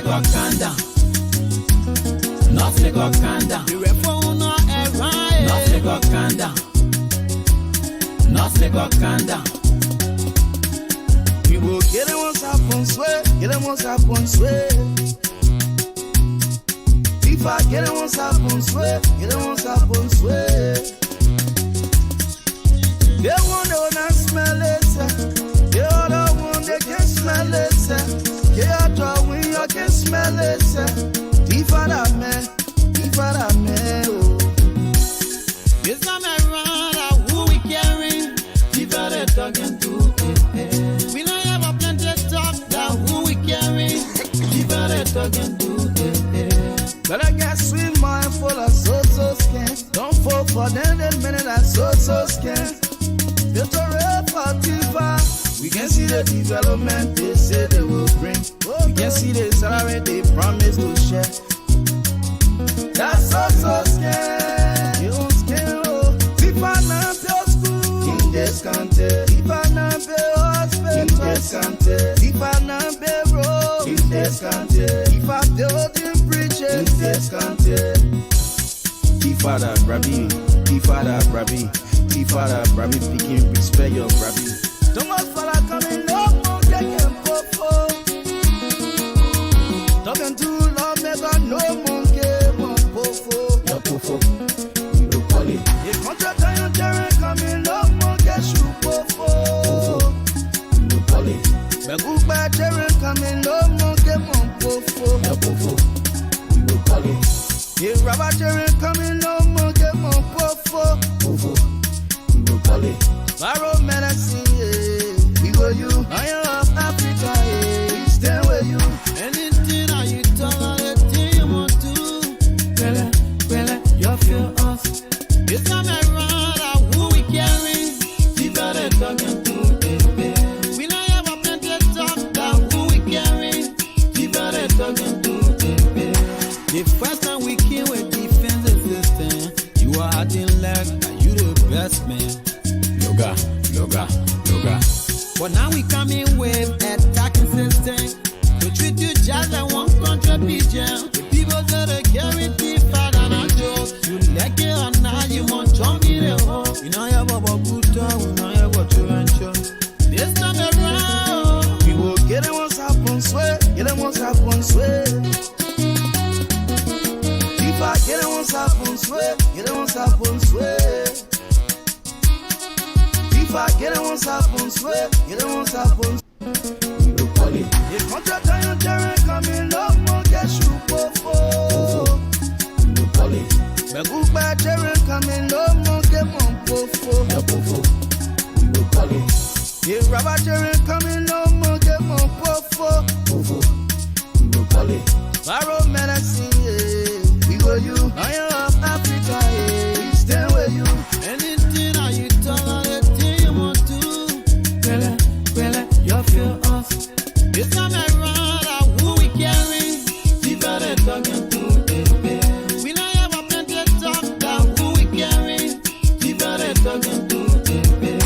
Kanda. Not like Kanda. You reform no right. Not like Kanda. Not like Kanda. We will get it once upon swear, get it once upon swear. If I get it once upon swear, get it once upon swear. They want to not smell it, they other one they can smell it, they other one you can smell it. If I man, oh. This time around, who we carry? If I the talking to it. We don't have a plenty talk that who we carry. If I the talking to it. But I got sweet mind full of so scan. Don't fall for them, that minute I so scan. It's a real Fativa. We can see the development they say they will bring. We can see the salary they promise to share. That's so scared. You don't scare, oh. If I not pay school, in this country. If I not pay hospital, in this country. If I not pay road, in this country. If I building bridges, in this country. Tifada Brabi, Tifada Brabi, Tifada Brabi, picking respect your Brabi. Don't want for that coming no more, taking popo. Talking too long, never no monkey, more popo. Your pofo, you will call it. If contract and terrain coming no more, get you popo. You will call it. But good bad terrain coming no more, get more popo. Your pofo, you will call it. If rubber terrain coming no more, get more popo. Pofo, you will call it. Barrow medicine, yeah. We go you, Lion of Africa, yeah. We stand with you. Anything that you talk, anything you want to. Well, you feel us. This time around, who we carry? You better talking to it. We don't have a plenty of talk that who we carry. You better talking to it. The first time we came with defensive system, you are acting like you the best man. Yoga. But now we coming with attacking system. To treat you just like one contribution. The people that are guaranteed father and joke. You like it or not, you want to jump in the hole. You know you have a good time, you know you have a children. This time around, we will get it once upon swear, get it once upon swear. If I get it once upon swear, get it once upon swear. If I get it once upon swear, get it once upon swear. you will call it. If contract and terrain coming no more, get you popo. You will call it. But good bad terrain coming no more, get more popo. Your pofo, you will call it. If rubber terrain coming no more, get more popo. Pofo, you will call it. Barrow medicine, yeah. We go you, Lion of Africa, yeah. We stand with you. Anything that you talk, anything you want to. Well, you feel us. This time around, who we carry? You better talking to it. We don't have a plenty of talk that who we carry. You better talking to it.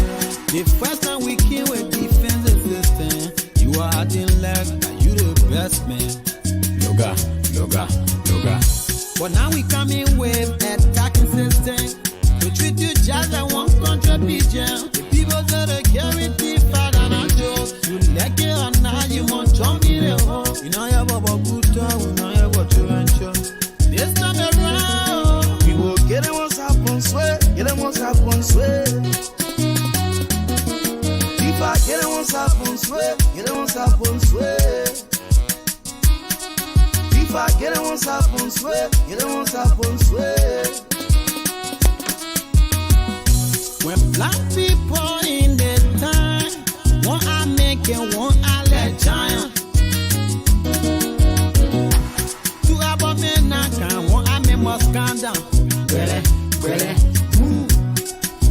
The first time we came with defensive system, you are acting like you the best man. Yoga. But now we coming with attacking system. To treat you just like one contribution. The people that are guaranteed father and joke. You like it or not, you want to jump in the hole. You know you have a good time, you know you have a children. This time around, we will get it once upon swear, get it once upon swear. If I get it once upon swear, get it once upon swear. If I get it once upon swear, get it once upon swear. when black people in the time, one I make and one I let giant. Two about me now can one I make must calm down. Really,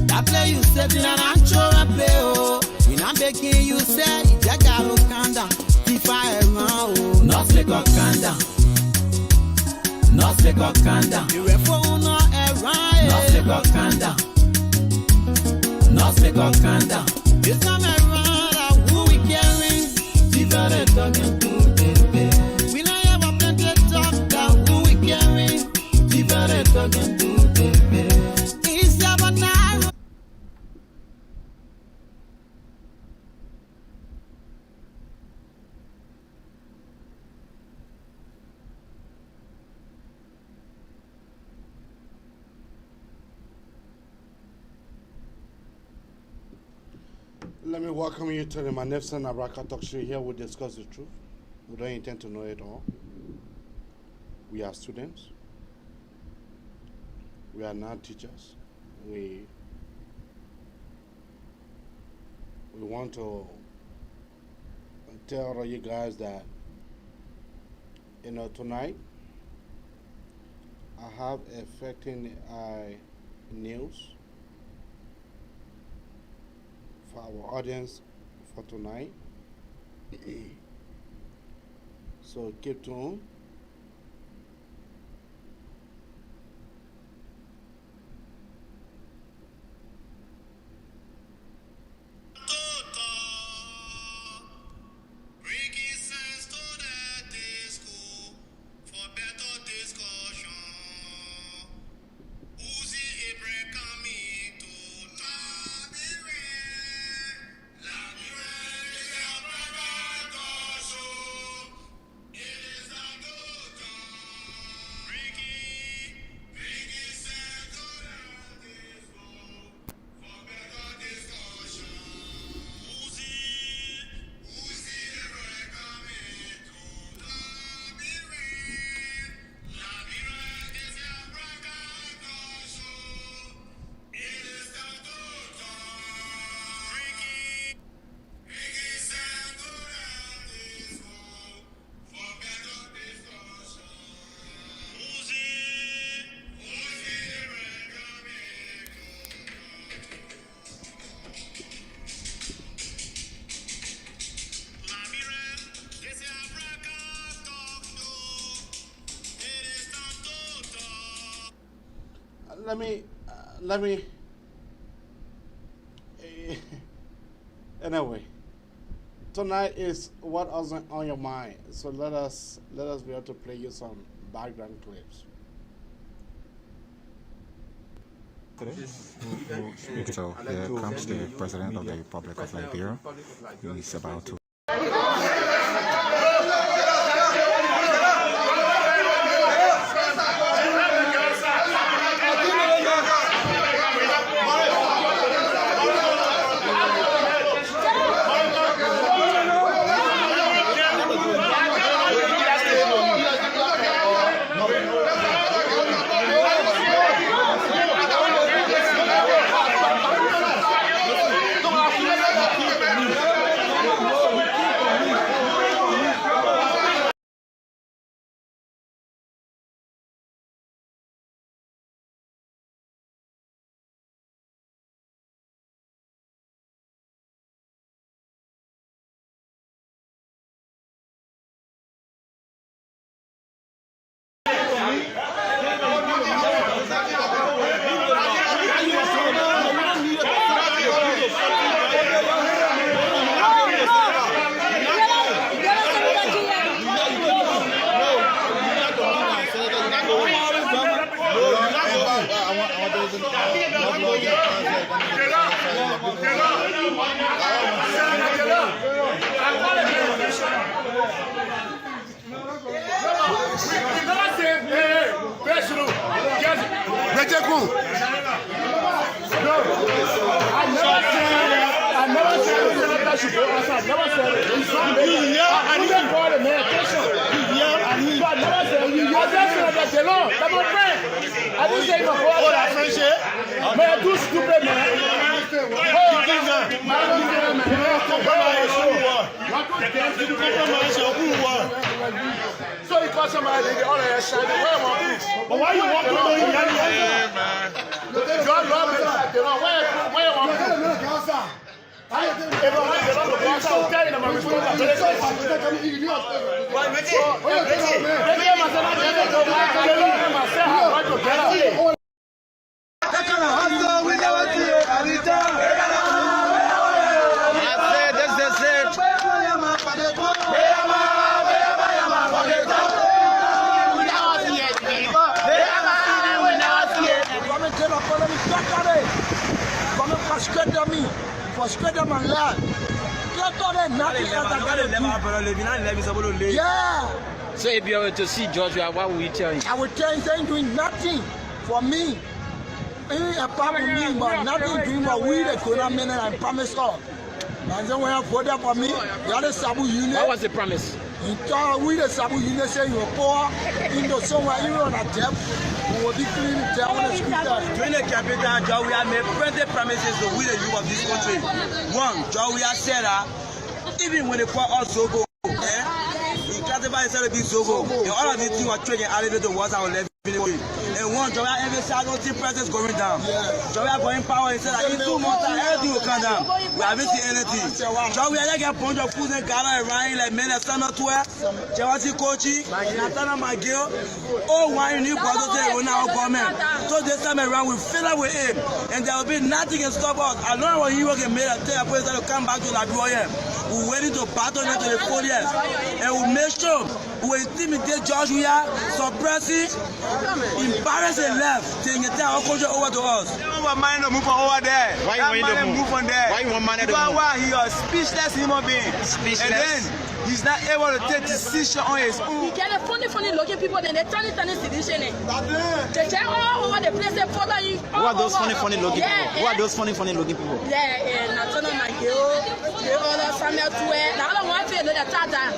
that play you said in an actual play, oh. When I'm begging you say, you just gotta calm down. If I am oh, not like a calm not like a calm you reform no right, not like a calm not like a calm this time around, who we carry? You better talking to it. We don't have Let me welcome you to the magnificent Abraka Talk Show. Here we discuss the truth. We don't intend to know it all. We are students. We are not teachers. We want to tell all you guys that, tonight I have affecting news for our audience for tonight. So keep tuned. Let me anyway, tonight is what was on your mind, so let us be able to play you some background clips. So here comes the President of the Republic of Liberia. He's about to So you call somebody to get all that shit. But why you want to know you man? John Robert, where you want to if I want to go to the I'll tell you I'm frustrated my life. Yeah. So if you were to see Joshua, what would you tell him? I would tell him saying doing nothing for me. Apart from me, but nothing doing what we the Corona men and promise all. And then when you voted for me, you had a Sabu unit. What was the promise? You told we the Sabu unit say you're poor, into somewhere you on a debt, we will be clean down on the street. During the campaign, Joe, we have made plenty promises to we the youth of this country. One, Joe, we have said that even when they call us Zogo, we classify ourselves to be Zogo, and all of these things are trading elevator was our level. And one, Joe, every shadow team prices going down. Joe, we are going power and said that in 2 months, everything will come down. We haven't seen anything. Joe, we are like a bunch of fools in Ghana and Ryan, like men that stand up to her. Chawasi Kochi, Natana Magil, all one new brother say we're now government. So this time around, we fill up with him, and there will be nothing can stop us. I know when you work in Made, I tell you, to come back to Liberia. We're ready to battle into the 4 years, and we make sure we intimidate George. We are suppressing, embarrassing left, taking the our culture over to us. Why money to move over there? Why you want to move on there? Why you want money to move? Why he is a speechless human being. Speechless. And then he's not able to take decision on his own. You get a funny looking people, then they turn sedition. They check all over the place, they follow you. Who are those funny looking people? Who are those funny looking people? Yeah, and Natana Magil, the other Samuel Tue, the other one feel the Tata.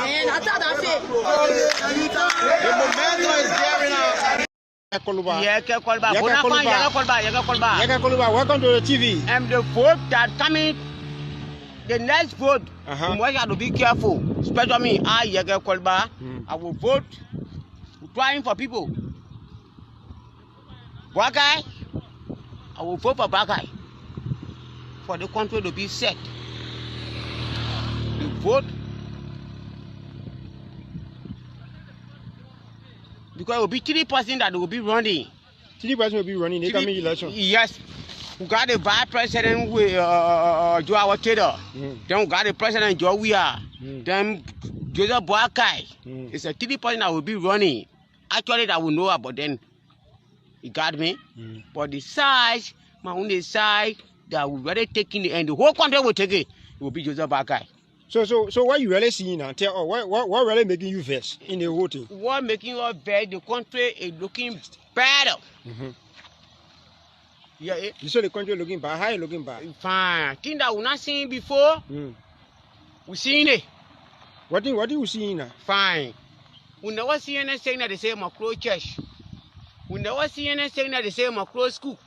And Tata feel. The momentum is there now. Welcome to the TV. And the vote that coming, the next vote, we have to be careful. Especially me, I will vote trying for people. Black guy, I will vote for black guy. For the country to be set. The vote. Because it will be 3% that will be running. 3% will be running in the coming election. Yes. We got the vice president with Joe Taylor. Then we got the president Joe Weah. Then Joseph Boakai. It's a 3% that will be running. Actually, that will know about then. You got me? But the size, my only size, that we really taking the end. The whole country will take it. It will be Joseph Boakai. So what you really seeing now? Tell what really making you vex in the voting? What making you vex? The country is looking better. Yeah. You saw the country looking bad. How you looking bad? Fine. Thing that we not seen before. We seen it. What do you see now? Fine. We never see anything that they say my close church. We never see anything that they say my close school.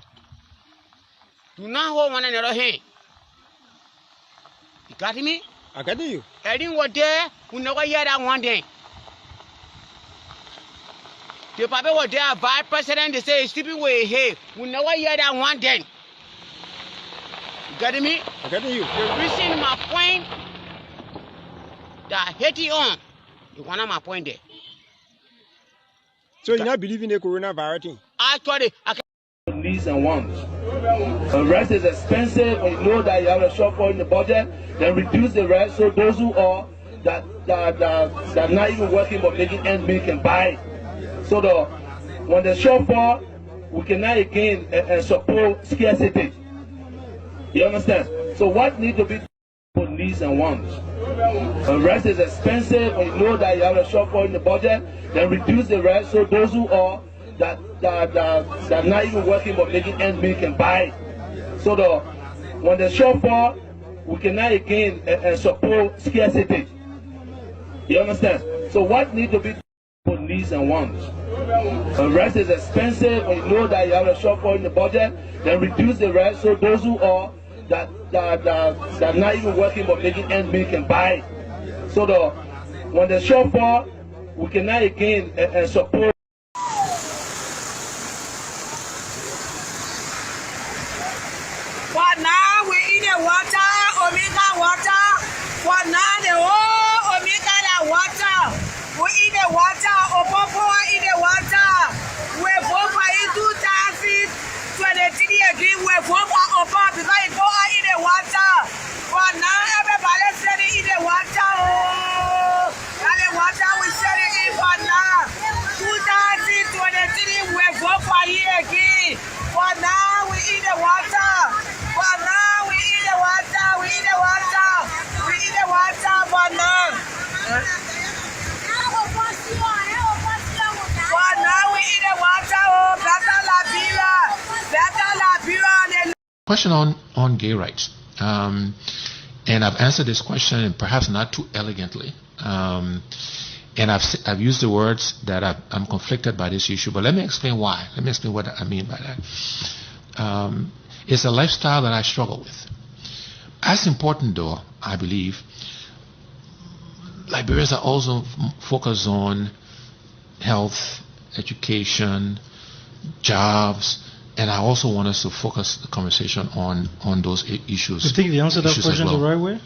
Do not hold one another hand. You got me? I got you. I didn't go there. We never hear that one day. The people were there, vice president, they say he's sleeping with hey. We never hear that one day. You got me? I got you. The reason my point that hate you on is one of my point there. So you not believe in the coronavirus thing? Actually, I can. Needs and wants. The rest is expensive, and you know that you have a shortfall in the budget, then reduce the rest so those who are that not even working but making ends meet can buy. So when the shortfall, we cannot again support scarcity. You understand? So what needs to be for needs and wants? The rest is expensive, and you know that you have a shortfall in the budget, then reduce the rest so those who are that not even working but making ends meet can buy. So when the shortfall, we cannot again support scarcity. You understand? So what needs to be for needs and wants? The rest is expensive, and you know that you have a shortfall in the budget, then reduce the rest so those who are that not even working but making ends meet can buy. So when the shortfall, we cannot again support. For now, we eat the water, Omega water. For now, the whole Omega water. We eat the water, Opopo eat the water. We vote for it 2023 again. We vote for Opo because it go eat the water. For now, everybody said they eat the water. Oh, and the water we said it in for now. 2023, we vote for it again. For now, we eat the water. For now, we eat the water. We eat the water. We eat the water for now. For now, we eat the water. Oh, better Liberia. Better Liberia. Question on gay rights. And I've answered this question, and perhaps not too elegantly. And I've used the words that I'm conflicted by this issue, but let me explain why. Let me explain what I mean by that. It's a lifestyle that I struggle with. As important, though, I believe, Liberians are also focused on health, education, jobs, and I also want us to focus the conversation on those issues. You think the answer to that question the right way?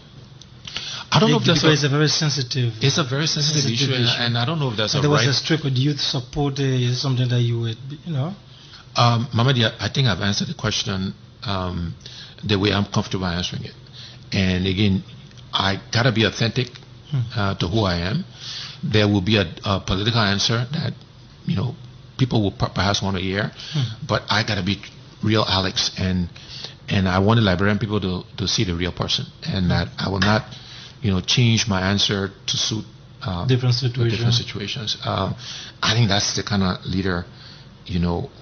I don't know if that's because it's a very sensitive. It's a very sensitive issue, and I don't know if that's a right. There was a strict with youth support is something that you would, Mamadi, I think I've answered the question the way I'm comfortable answering it. And again, I gotta be authentic to who I am. There will be a political answer that people will perhaps want to hear, but I gotta be real, Alex, and I want the Liberian people to see the real person, and that I will not change my answer to suit different situations. I think that's the kind of leader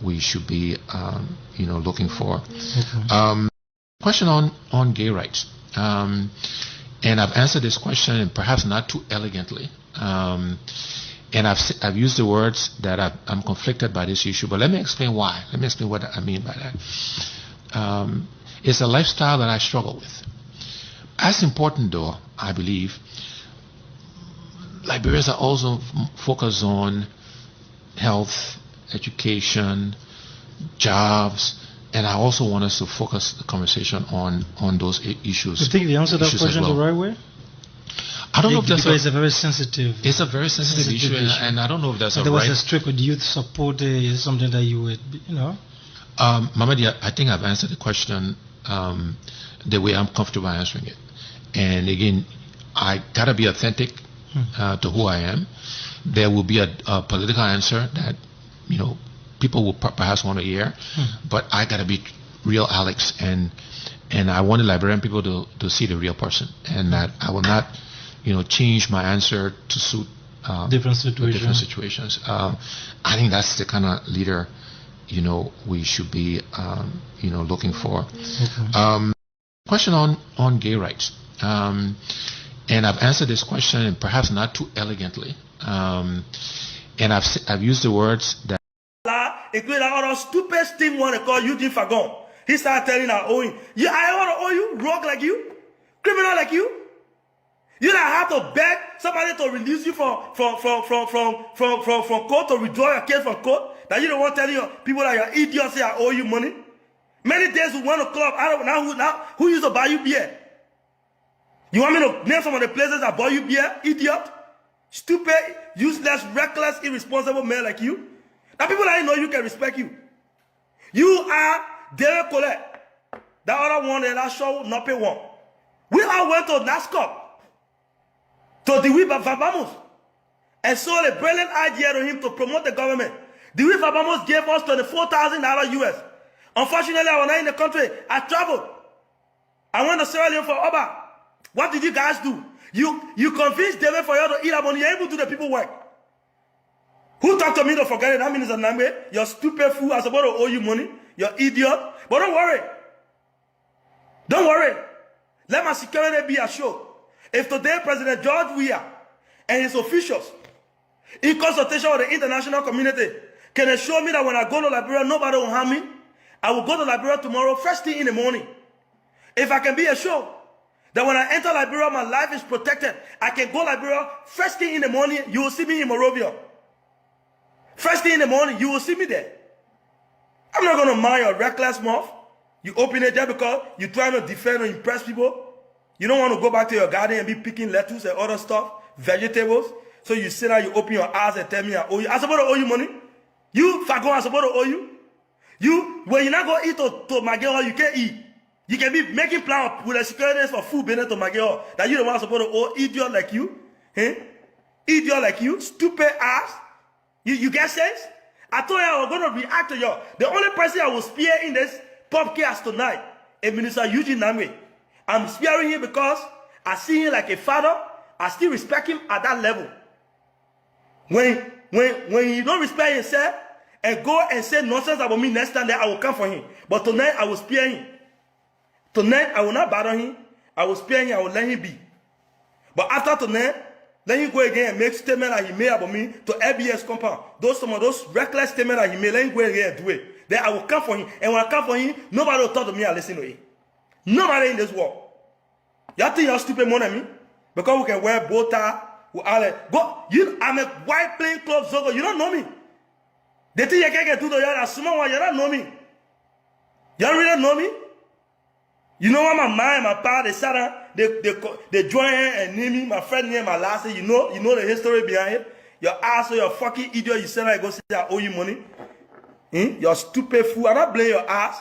we should be looking for. Okay. Question on gay rights, and I've answered this question, and perhaps not too elegantly. And I've used the words that I'm conflicted by this issue, but let me explain why. Let me explain what I mean by that. It's a lifestyle that I struggle with. As important, though, I believe, Liberians are also focused on health, education, jobs, and I also want us to focus the conversation on those issues. You think the answer to that question the right way? I don't know if that's because it's a very sensitive. It's a very sensitive issue, and I don't know if that's there was a strict with youth support is something that you would, Mamadi, I think I've answered the question the way I'm comfortable answering it. And again, I gotta be authentic to who I am. There will be a political answer that people will perhaps want to hear, but I gotta be real, Alex, and I want the Liberian people to see the real person, and that I will not change my answer to suit different situations. I think that's the kind of leader we should be looking for. Okay. Question on gay rights, and I've answered this question, and perhaps not too elegantly. And I've used the words that. Including all stupid thing want to call Eugene Fagon. He started telling her, I want to owe you, rogue like you, criminal like you. You don't have to beg somebody to release you from court, to withdraw your case from court. That you don't want to tell your people that you're idiots, say I owe you money. Many days we went to club. I don't know who used to buy you beer. You want me to name some of the places that buy you beer, idiot, stupid, useless, reckless, irresponsible man like you? Now people that know you can respect you. You are David Colette. That other one and that show not pay one. We all went to NASCAR. To the Wiba Vabamos and sold a brilliant idea to him to promote the government. The Wiba Vabamos gave us $24,000 US. Unfortunately, I was not in the country. I traveled. I went to Sierra Leone for Oba. What did you guys do? You convinced David for you to eat up money. You're able to do the people work. Who talked to me to forget it? That means Nambe. You're stupid fool. I'm supposed to owe you money. You're idiot. But don't worry. Don't worry. Let my security be assured. If today President George Weah and his officials, in consultation with the international community, can assure me that when I go to Liberia, nobody will harm me, I will go to Liberia tomorrow, first thing in the morning. If I can be assured that when I enter Liberia, my life is protected, I can go to Liberia, first thing in the morning, you will see me in Monrovia. First thing in the morning, you will see me there. I'm not going to mind your reckless mouth. You open it there because you're trying to defend or impress people. You don't want to go back to your garden and be picking lettuce and other stuff, vegetables. So you sit down, you open your eyes and tell me I owe you. I'm supposed to owe you money. You, Fagon, I'm supposed to owe you. You, when you're not going to eat to Mageo, you can't eat. You can be making plans with the securities for food business to Mageo. That you the one supposed to owe, idiot like you. Eh? Idiot like you, stupid ass. You get sense? I told you I was going to react to you. The only person I will spear in this podcast tonight is Minister Eugene Namwe. I'm sparing him because I see him like a father. I still respect him at that level. When you don't respect himself and go and say nonsense about me next time, then I will come for him. But tonight I will spare him. Tonight, I will not bother him. I will spare him. I will let him be. But after tonight, let him go again and make statements that he made about me to LBS compound. Some of those reckless statements that he made, let him go again and do it. Then I will come for him. And when I come for him, nobody will talk to me and listen to him. Nobody in this world. Y'all think you're stupid more than me? Because we can wear bow tie. I'm a white plain clothes Zogo. You don't know me. They think you can't get to the yard. You don't know me. You don't really know me. You know what my mom and my pa, they sat down, they join and name me, my friend name, my last name. You know the history behind it. Your ass or your fucking idiot, you said I go say I owe you money. You're stupid fool. I don't blame your ass.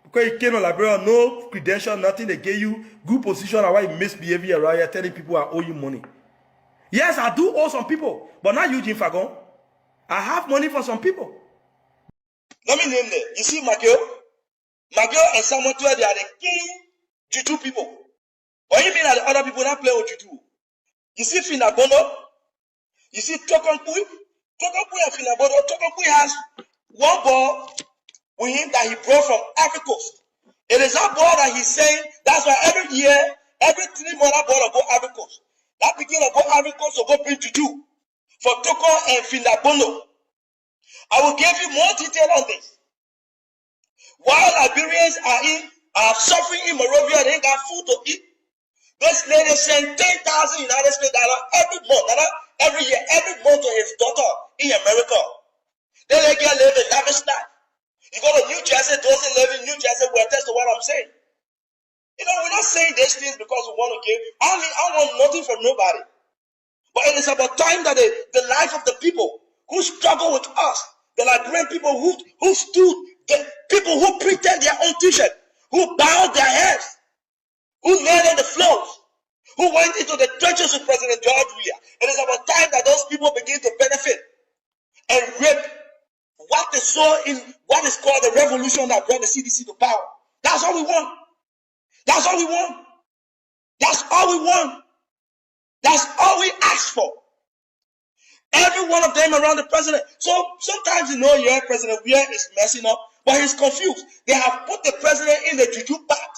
Because you came to Liberia, no credential, nothing. They gave you good position and why you misbehaving around here, telling people I owe you money. Yes, I do owe some people, but not you, Jim Fagon. I have money for some people. Let me name them. You see, Magio and Samuel, they are the king Juju people. Or you mean that the other people that play with Juju? You see Finabono? You see Tokompui? Tokompui and Finabono. Tokompui has one ball with him that he brought from Africa Coast. It is that ball that he's saying, that's why every year, every 3 months, that ball will go Africa Coast. That begin to go Africa Coast will go bring Juju. For Toko and Finabono. I will give you more detail on this. While Liberians are suffering in Monrovia, they ain't got food to eat. This lady sent $10,000 United States every month, every year, every month to his daughter in America. Then they get live a lavish life. You go to New Jersey, those who live in New Jersey will attest to what I'm saying. You know, we're not saying these things because we want to give. I want nothing from nobody. But it is about time that the life of the people who struggle with us, the Liberian people who stood, the people who pretend their own t-shirt, who bowed their heads, who knelt on the floors, who went into the trenches with President George Weah. It is about time that those people begin to benefit and reap what they saw in what is called the revolution that brought the CDC to power. That's all we want. That's all we want. That's all we want. That's all we ask for. Every one of them around the president. So sometimes President Weah is messing up, but he's confused. They have put the president in the juju part.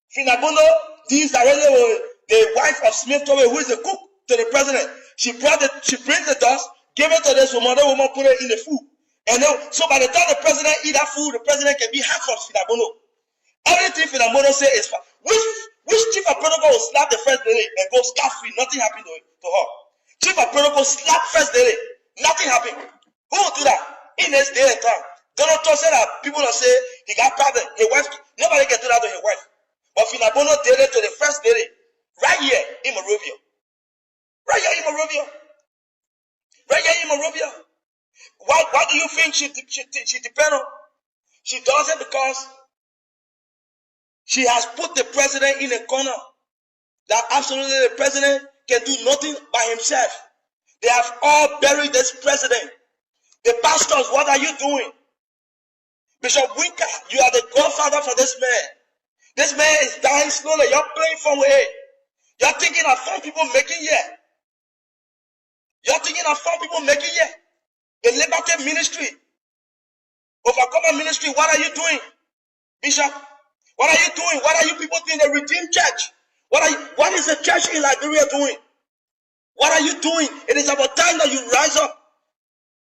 Finabono deals directly with the wife of Smith Towe, who is a cook to the president. She brings the dust, gave it to this woman, the woman put it in the food. And then, so by the time the president eat that food, the president can be hacked from Finabono. Everything Finabono say is fine. Which chief of protocol will slap the first lady and go scot-free? Nothing happened to her. Chief of protocol slap first lady. Nothing happened. Who will do that in this day and time? Donald Trump said that people will say he got problem. His wife, nobody can do that to his wife. But Finabono did it to the first lady right here in Monrovia. Right here in Monrovia. Right here in Monrovia. Why do you think she depends on? She does it because she has put the president in a corner that absolutely the president can do nothing by himself. They have all buried this president. The pastors, what are you doing? Bishop Winker, you are the godfather for this man. This man is dying slowly. You're playing from way. You're thinking of some people making here. You're thinking of some people making here. The Liberty Ministry, Overcomer Ministry, what are you doing? Bishop, what are you doing? What are you people doing? The Redeemed Church. What is the church in Liberia doing? What are you doing? It is about time that you rise up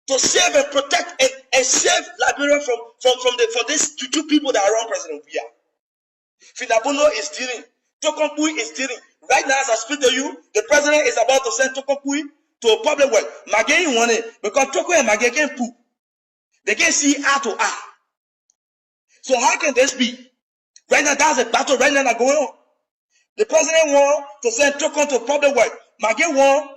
to save and protect and save Liberia for these two people that are around President Weah. Finabono is dealing. Tokompui is dealing. Right now, as I speak to you, the president is about to send Tokompui to a public well. Magay want it because Toko and Magay can't poop. They can't see eye to eye. So how can this be? Right now, that's a battle right now going on. The president want to send Toko to a public well. Magay want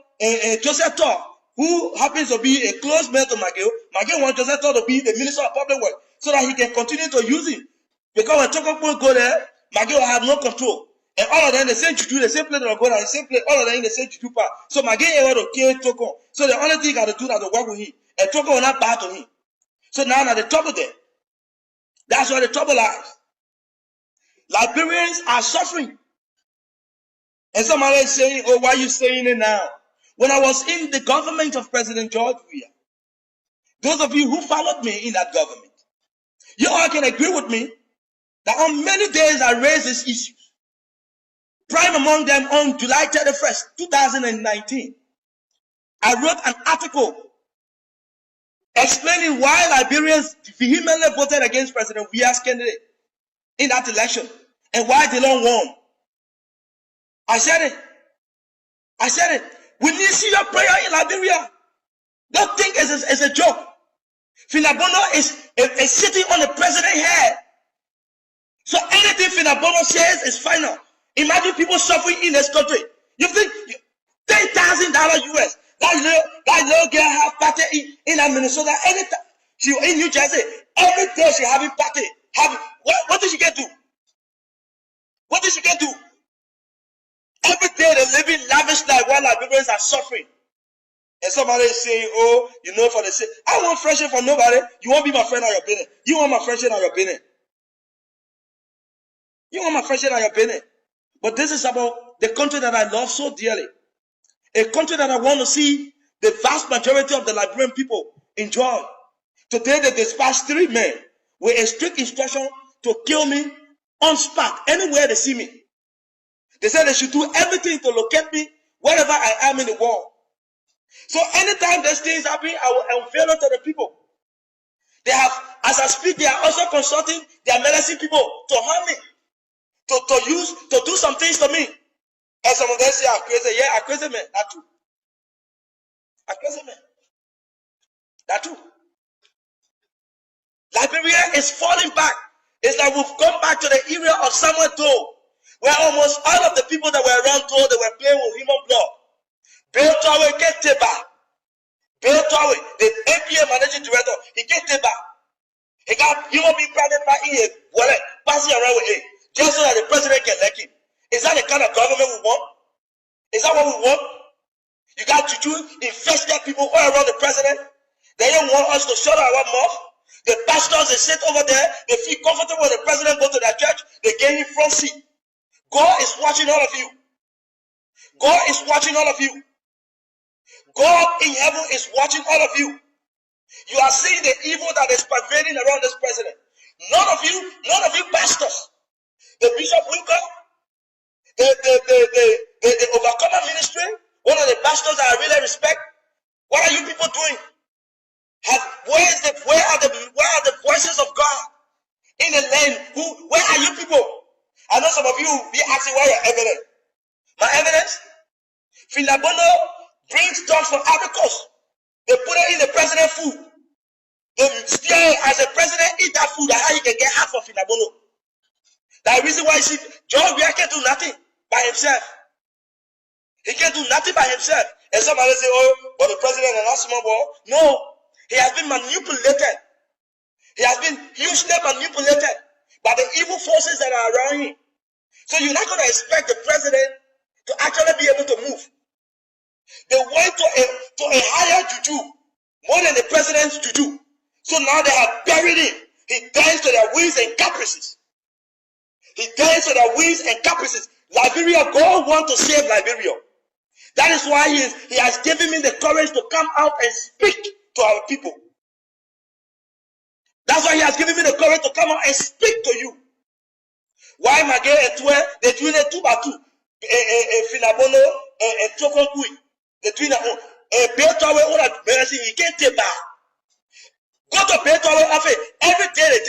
Joseph Tor, who happens to be a close man to Magay. Magay want Joseph Tor to be the minister of public well so that he can continue to use him. Because when Tokompui go there, Magay will have no control. And all of them, the same juju, the same place that will go down, the same place, all of them in the same juju part. So Magay able to kill Toko. So the only thing he got to do is to work with him. And Toko will not bow to him. So now the trouble there. That's where the trouble lies. Liberians are suffering. And somebody is saying, oh, why are you saying it now? When I was in the government of President George Weah, those of you who followed me in that government, you all can agree with me that on many days I raised this issue. Prime among them on July 31st, 2019. I wrote an article explaining why Liberians vehemently voted against President Weah's candidate in that election and why they don't won. I said it. We need to see your prayer in Liberia. Don't think it's a joke. Finabono is sitting on the president's head. So anything Finabono says is final. Imagine people suffering in this country. You think $10,000 US. That little girl have party in Minnesota anytime. She in New Jersey. Every day she having party. What did she get to? What did she get to? Every day they living lavish life while Liberians are suffering. And somebody is saying, oh, you know, for the sake. I want friendship from nobody. You won't be my friend or your business. You want my friendship or your business. You want my friendship or your business. But this is about the country that I love so dearly. A country that I want to see the vast majority of the Liberian people enjoy. Today they dispatched 3 men with a strict instruction to kill me on spot, anywhere they see me. They said they should do everything to locate me wherever I am in the world. So anytime these things happen, I will unveil it to the people. They have, as I speak, they are also consulting their medicine people to harm me, to do some things to me. And some of them say I'm crazy. Yeah, I'm crazy, man. That's true. I'm crazy, man. That's true. Liberia is falling back. It's like we've gone back to the era of Samuel Doe, where almost all of the people that were around Doe, they were playing with human blood. Bill Towe get back. Bill Towe, the APA managing director, he get back. He got human being private by in wallet, passing around with it, just so that the president can elect him. Is that the kind of government we want? Is that what we want? You got to infested people all around the president. They don't want us to shut our mouth. The pastors, they sit over there. They feel comfortable when the president go to their church. They get in front seat. God is watching all of you. God is watching all of you. God in heaven is watching all of you. You are seeing the evil that is pervading around this president. None of you pastors. The Bishop Winker, the Overcomer Ministry, one of the pastors that I really respect. What are you people doing? Where are the voices of God in the land? Where are you people? I know some of you be asking why your evidence. My evidence? Finabono brings dogs from Ivory Coast. They put it in the president's food. They steer as the president eat that food, that's how he can get half of Finabono. That's the reason why John Weah can't do nothing by himself. He can't do nothing by himself. And somebody say, oh, but the president is not small boy. No, he has been manipulated. He has been hugely manipulated by the evil forces that are around him. So you're not going to expect the president to actually be able to move. They went to a higher juju, more than the president's juju. So now they have buried him. He danced to their whims and caprices. He danced to their whims and caprices. Liberia, God wants to save Liberia. That is why he has given me the courage to come out and speak to our people. That's why he has given me the courage to come out and speak to you. Why Magé and Tue, they doing it 2 by 2. Finabono and Tokonkui. They doing it. Beotawe, all that medicine, he can't take back. Go to Beotawe office. Every day they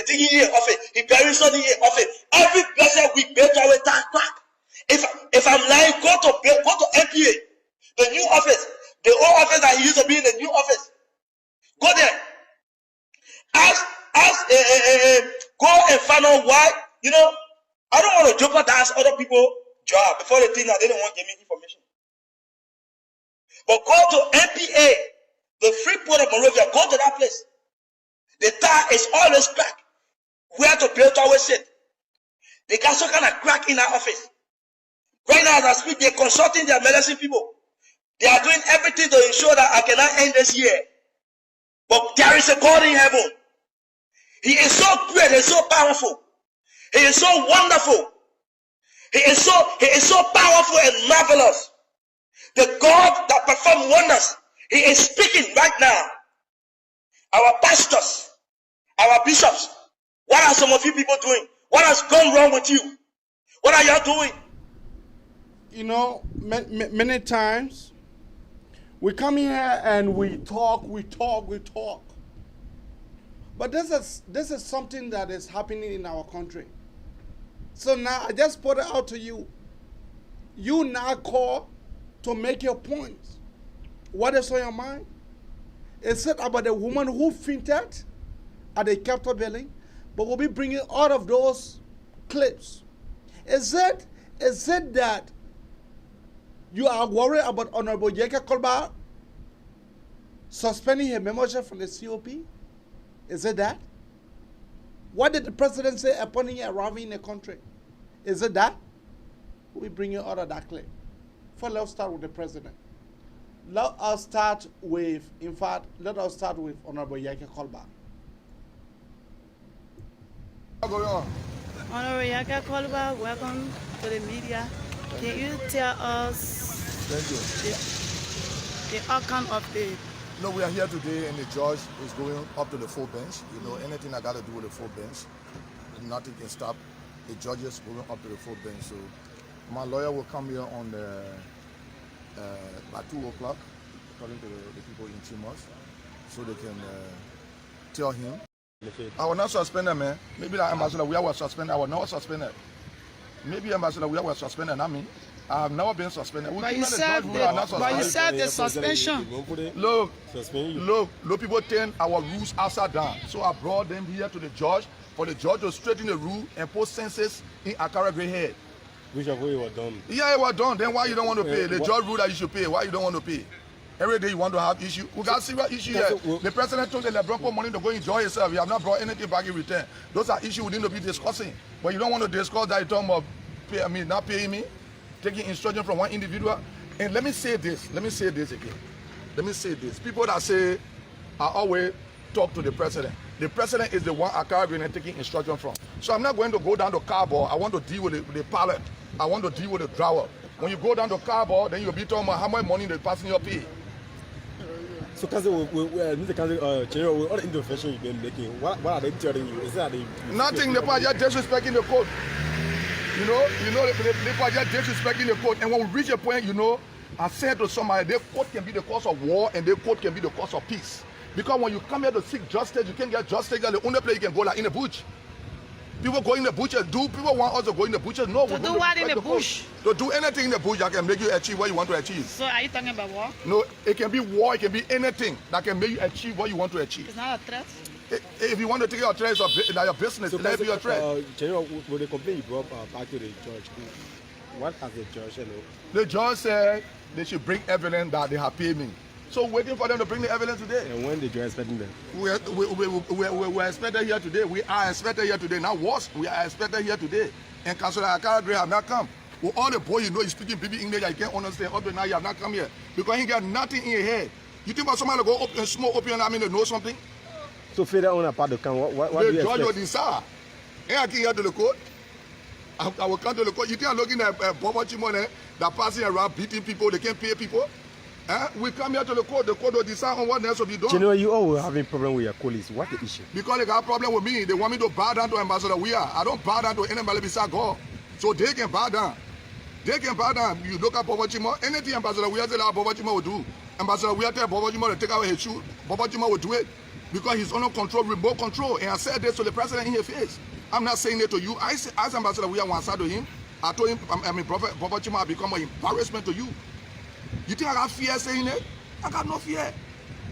dig in office. He buries something in office. Every blessed week, Beotawe back. If I'm lying, go to MPA, the new office, the old office that he used to be in, the new office. Go there. Go and find out why. You know, I don't want to jeopardize other people's job before they think that they don't want to give me information. But go to MPA, the Free Port of Monrovia. Go to that place. The tire is always cracked. Where to build our sit. They got some kind of crack in our office. Right now, as I speak, they're consulting their medicine people. They are doing everything to ensure that I cannot end this year. But there is a God in heaven. He is so great, he is so powerful. He is so wonderful. He is so powerful and marvelous. The God that performs wonders, he is speaking right now. Our pastors, our bishops, What are some of you people doing? What has gone wrong with you? What are y'all doing? You know, many times we come here and we talk. But this is something that is happening in our country. So now I just put it out to you. You now call to make your points. What is on your mind? Is it about the woman who fainted at the Capitol building? But we'll be bringing all of those clips. Is it that you are worried about Honorable Yeke Kolba suspending her membership from the COP? Is it that? What did the president say upon him arriving in the country? Is it that? We bring you out of that clip. First, let's start with the president. Let us start with Honorable Yeke Kolba. Honorable Yeke Kolba, welcome to the media. Can you tell us the outcome of the... No, we are here today and the judge is going up to the full bench. You know, anything I got to do with the full bench, nothing can stop the judges going up to the full bench. So my lawyer will come here on by 2 o'clock, according to the people in Chimos, so they can tell him. I will not suspend him, man. Maybe the ambassador we were suspended. I will not suspend him. Maybe ambassador we were suspended, not me. I have never been suspended. But you said the suspension. Look, people think our rules upside down. So I brought them here to the judge for the judge to straighten the rule and put census in Akara Grey Head. Which of you were done? Yeah, it was done. Then why you don't want to pay? The judge ruled that you should pay. Why you don't want to pay? Every day you want to have issue. We got serious issue here. The president told the LeBron put money to go enjoy yourself. You have not brought anything back in return. Those are issues we need to be discussing. But you don't want to discuss that you're talking about not paying me, taking instruction from one individual. And let me say this again. Let me say this. People that say, I always talk to the president. The president is the one I carry and taking instruction from. So I'm not going to go down to cardboard. I want to deal with the pallet. I want to deal with the drawer. When you go down to cardboard, then you'll be talking about how much money the passenger pay. So, Council, General, with all the intervention you've been making, what are they telling you? Is that nothing? They're just disrespecting the code. You know, they're just disrespecting the code. And when we reach a point, I said to somebody, their code can be the cause of war and their code can be the cause of peace. Because when you come here to seek justice, you can't get justice. The only place you can go like in the bush. People go in the bush and do. People want us to go in the bush. No, to do what in the bush? To do anything in the bush that can make you achieve what you want to achieve. So are you talking about war? No, it can be war. It can be anything that can make you achieve what you want to achieve. It's not a threat. If you want to take your threat, it's your business. Let it be your threat. General, with the complaint you brought back to the judge, what has the judge said? The judge said they should bring evidence that they have paid me. So waiting for them to bring the evidence today. And when did you expect them? We expected here today. We are expected here today. Now what? We are expected here today. And Councillor Akara have not come. With all the boy you speaking BB English, I can't understand. Up to now you have not come here. Because he got nothing in your head. You think about somebody to go up and smoke up your arm and know something? So further on apart the camp, what do you expect? The judge will decide. And I can hear to the court. I will come to the court. You think I'm looking at Bobo Chimone that passing around beating people, they can't pay people? We come here to the court will decide on what else will be done. General, you always having problem with your colleagues. What's the issue? Because they got a problem with me. They want me to bow down to Ambassador Weah. I don't bow down to anybody besides God. So they can bow down. They can bow down. You look at Bobo Chimo, anything Ambassador Weah said Bobo Chimo will do. Ambassador Weah tell Bobo Chimo to take out his shoe. Bobo Chimo will do it. Because he's under control, remote control. And I said this to the president in his face. I'm not saying it to you. I asked Ambassador Weah once I to him. I told him, Prophet Bobo Chimo has become an embarrassment to you. You think I got fear saying it? I got no fear.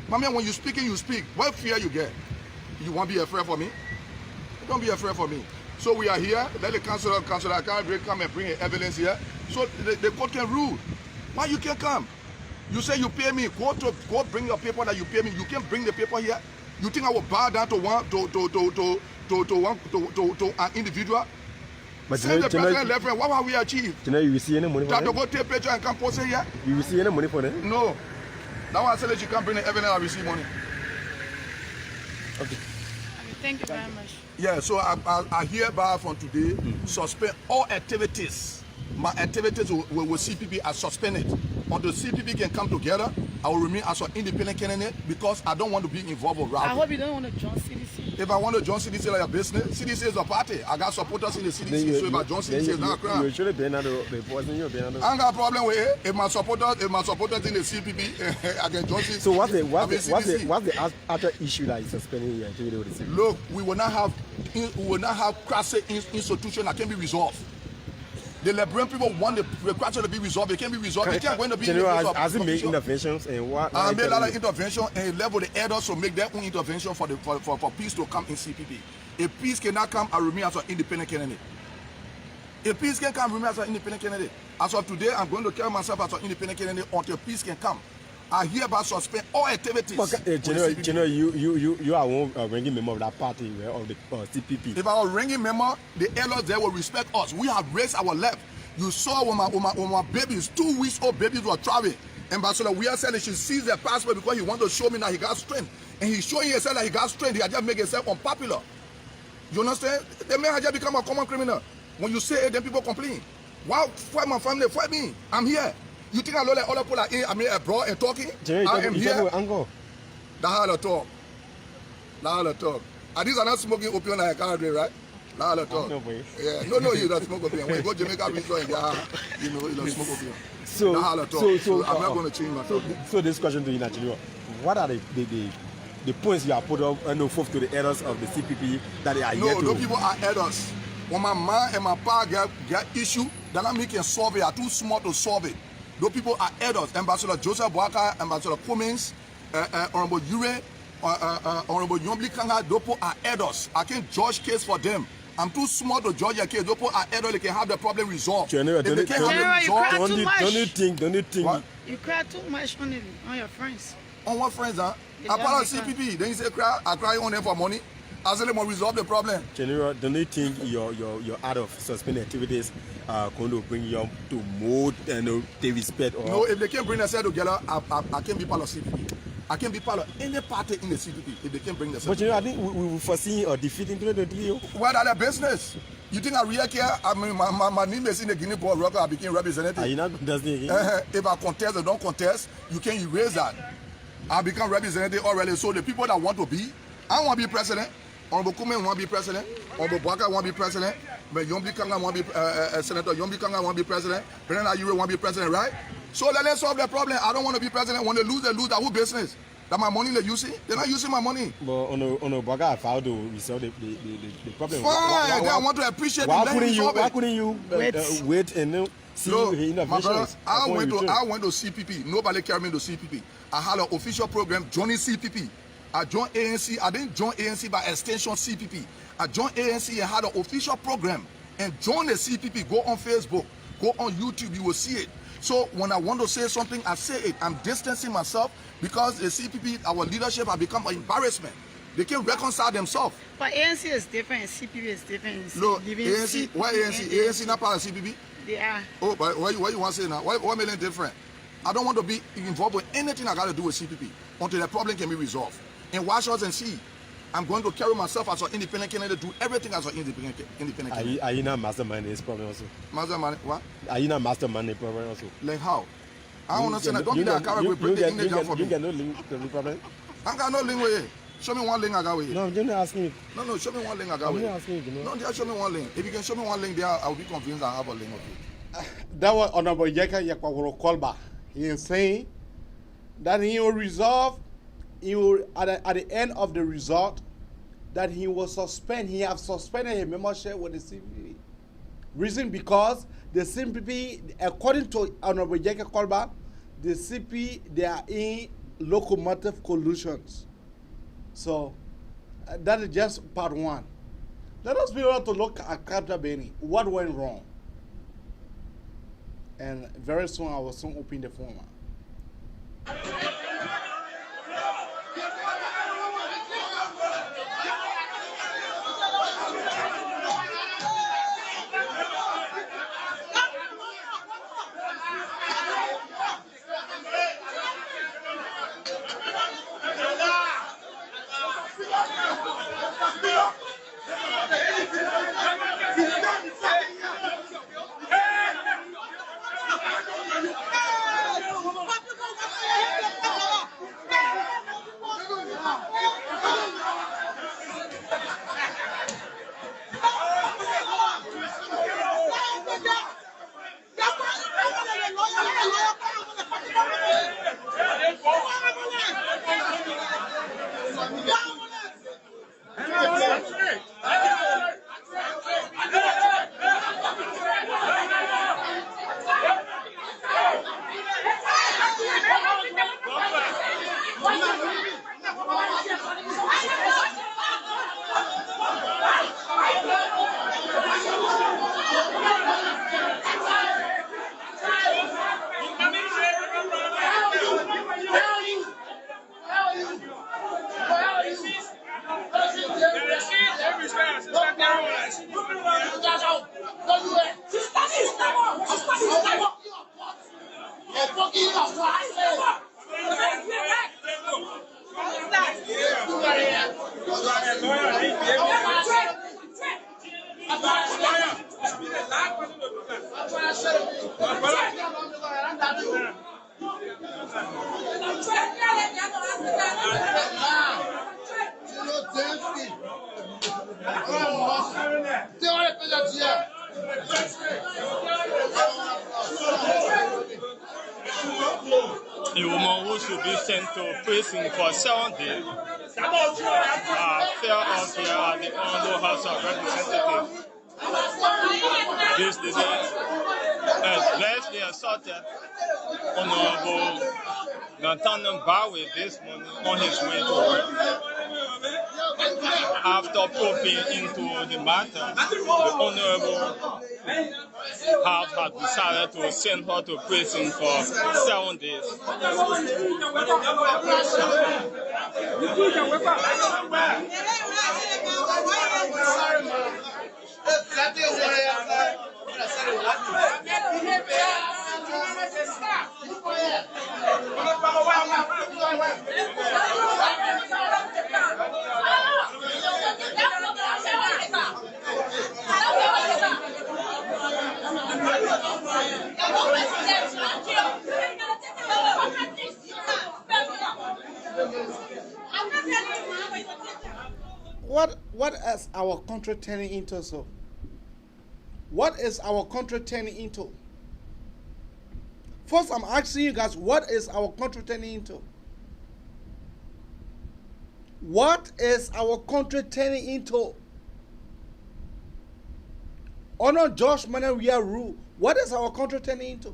My man, when you speak, you speak. What fear you get? You won't be afraid for me? Don't be afraid for me. So we are here. Let the councillor come and bring evidence here. So the court can rule. Why you can't come? You say you pay me. Go bring your paper that you pay me. You can't bring the paper here. You think I will bow down to an individual? But send the president left hand. What will we achieve? You will see any money for that to go take picture and come post it here? You will see any money for them? No. Now I said that you can't bring the evidence and receive money. Okay. Thank you very much. Yeah, so I hereby from today suspend all activities. My activities with CPP are suspended. Until CPP can come together, I will remain as an independent candidate because I don't want to be involved with rally. I hope you don't want to join CDC. If I want to join CDC like a business, CDC is a party. I got supporters in the CDC, so if I join CDC, it's not a crime. You should have been under the person you've been under. I ain't got a problem with it. If my supporters in the CPP, I can join CDC. So what's the other issue that is suspending your activity with the CPP? Look, we will not have crisis institution that can be resolved. The Liberian people want the crisis to be resolved. It can be resolved. It can't going to be resolved. Has it made interventions and what? I made a lot of intervention and level the elders to make their own intervention for peace to come in CPP. If peace cannot come, I remain as an independent candidate. If peace can come, I remain as an independent candidate. As of today, I'm going to carry myself as an independent candidate until peace can come. I hereby suspend all activities. General, you are one ranking member of that party of the CPP. If I was ranking member, the elders there will respect us. We have raised our left. You saw when my babies, 2 weeks old babies were traveling. Ambassador we are saying she sees their passport because he wants to show me that he got strength. And he's showing himself that he got strength. He had just made himself unpopular. You understand? The man has just become a common criminal. When you say it, then people complain. Why fight my family? Fight me. I'm here. You think I look like other people are in, I mean, abroad and talking? I am here. That's how they talk. That's how they talk. And these are not smoking opium like a country, right? That's how they talk. Yeah. No, you don't smoke opium. When you go to Jamaica, you don't smoke opium. So, that's how they talk. So I'm not going to change my talk. So this question to you, Nigeria. What are the points you have put up and forth to the elders of the CPP that they are yet to... No, those people are elders. When my man and my pa get issue, that I can solve it. Are too smart to solve it. Those people are elders. Ambassador Joseph Boaka, Ambassador Cummings, Honorable Ure, Honorable Yombli Kanga, those people are elders. I can't judge case for them. I'm too smart to judge a case. Those people are elders. They can have the problem resolved. General, don't you think? What? You cry too much on your friends. On what friends, huh? I part of CPP. Then you say cry. I cry on them for money. I say they must resolve the problem. General, don't you think your out of suspended activities are going to bring you to more and they respect? Or... No, if they can't bring themselves together, I can't be part of CPP. I can't be part of any party in the CPP if they can't bring themselves. But you know, I think we will foresee or defeating the deal. What are their business? You think I really care? I mean, my name is in the Guinea Board record. I became representative. Are you not contesting again? If I contest or don't contest, you can't erase that. I become representative already. So the people that want to be, I want to be president. Honorable Kume want to be president. Honorable Boaka want to be president. But Yombli Kanga want to be Senator Yombli Kanga want to be president. President Ayure want to be president, right? So let's solve the problem. I don't want to be president. When they lose, that who business? That my money they're using? They're not using my money. But on Boaka, I filed to resolve the problem. Fine, I want to appreciate why couldn't you wait and see my brother, I went to CPP. Nobody carried me to CPP. I had an official program joining CPP. I joined ANC. I didn't join ANC by extension CPP. I joined ANC and had an official program and joined the CPP. Go on Facebook, go on YouTube, you will see it. So when I want to say something, I say it. I'm distancing myself because the CPP, our leadership have become an embarrassment. They can't reconcile themselves. But ANC is different, CPP is different. Look, ANC, why ANC? ANC not part of CPP? They are. Oh, but what you want to say now? What made it different? I don't want to be involved with anything I got to do with CPP until the problem can be resolved. And watch us and see. I'm going to carry myself as an independent candidate, do everything as an independent candidate. Are you not masterminding this problem also? Masterminding what? Are you not masterminding the problem also? Like how? I don't understand. Don't be that character with the English down for me. You got no link to the problem? I got no link with it. Show me one link I got with it. No, I'm just asking you. No, show me one link I got with it. I'm asking you. No, just show me one link. If you can show me one link there, I'll be convinced I have a link of it. That was Honorable Yeka Yakwagoro Kolba. He is saying that he will resolve, at the end of the result, that he will suspend, he have suspended his membership with the CPP. Reason because the CPP, according to Honorable Yeka Kolba, the CPP, they are in locomotive collusions. So, that is just part one. Let us be able to look at Captain Benny. What went wrong? And very soon, I will soon open the format. A woman who should be sent to prison for 7 days fell off here at the Honorable House of Representatives. This debate allegedly assaulted Honorable Nathaniel Bowie this morning on his way to work. After probing into the matter, the Honorable House had decided to send her to prison for 7 days. What is our country turning into? So, what is our country turning into? First, I'm asking you guys, what is our country turning into? What is our country turning into? Under George Manaria rule, what is our country turning into?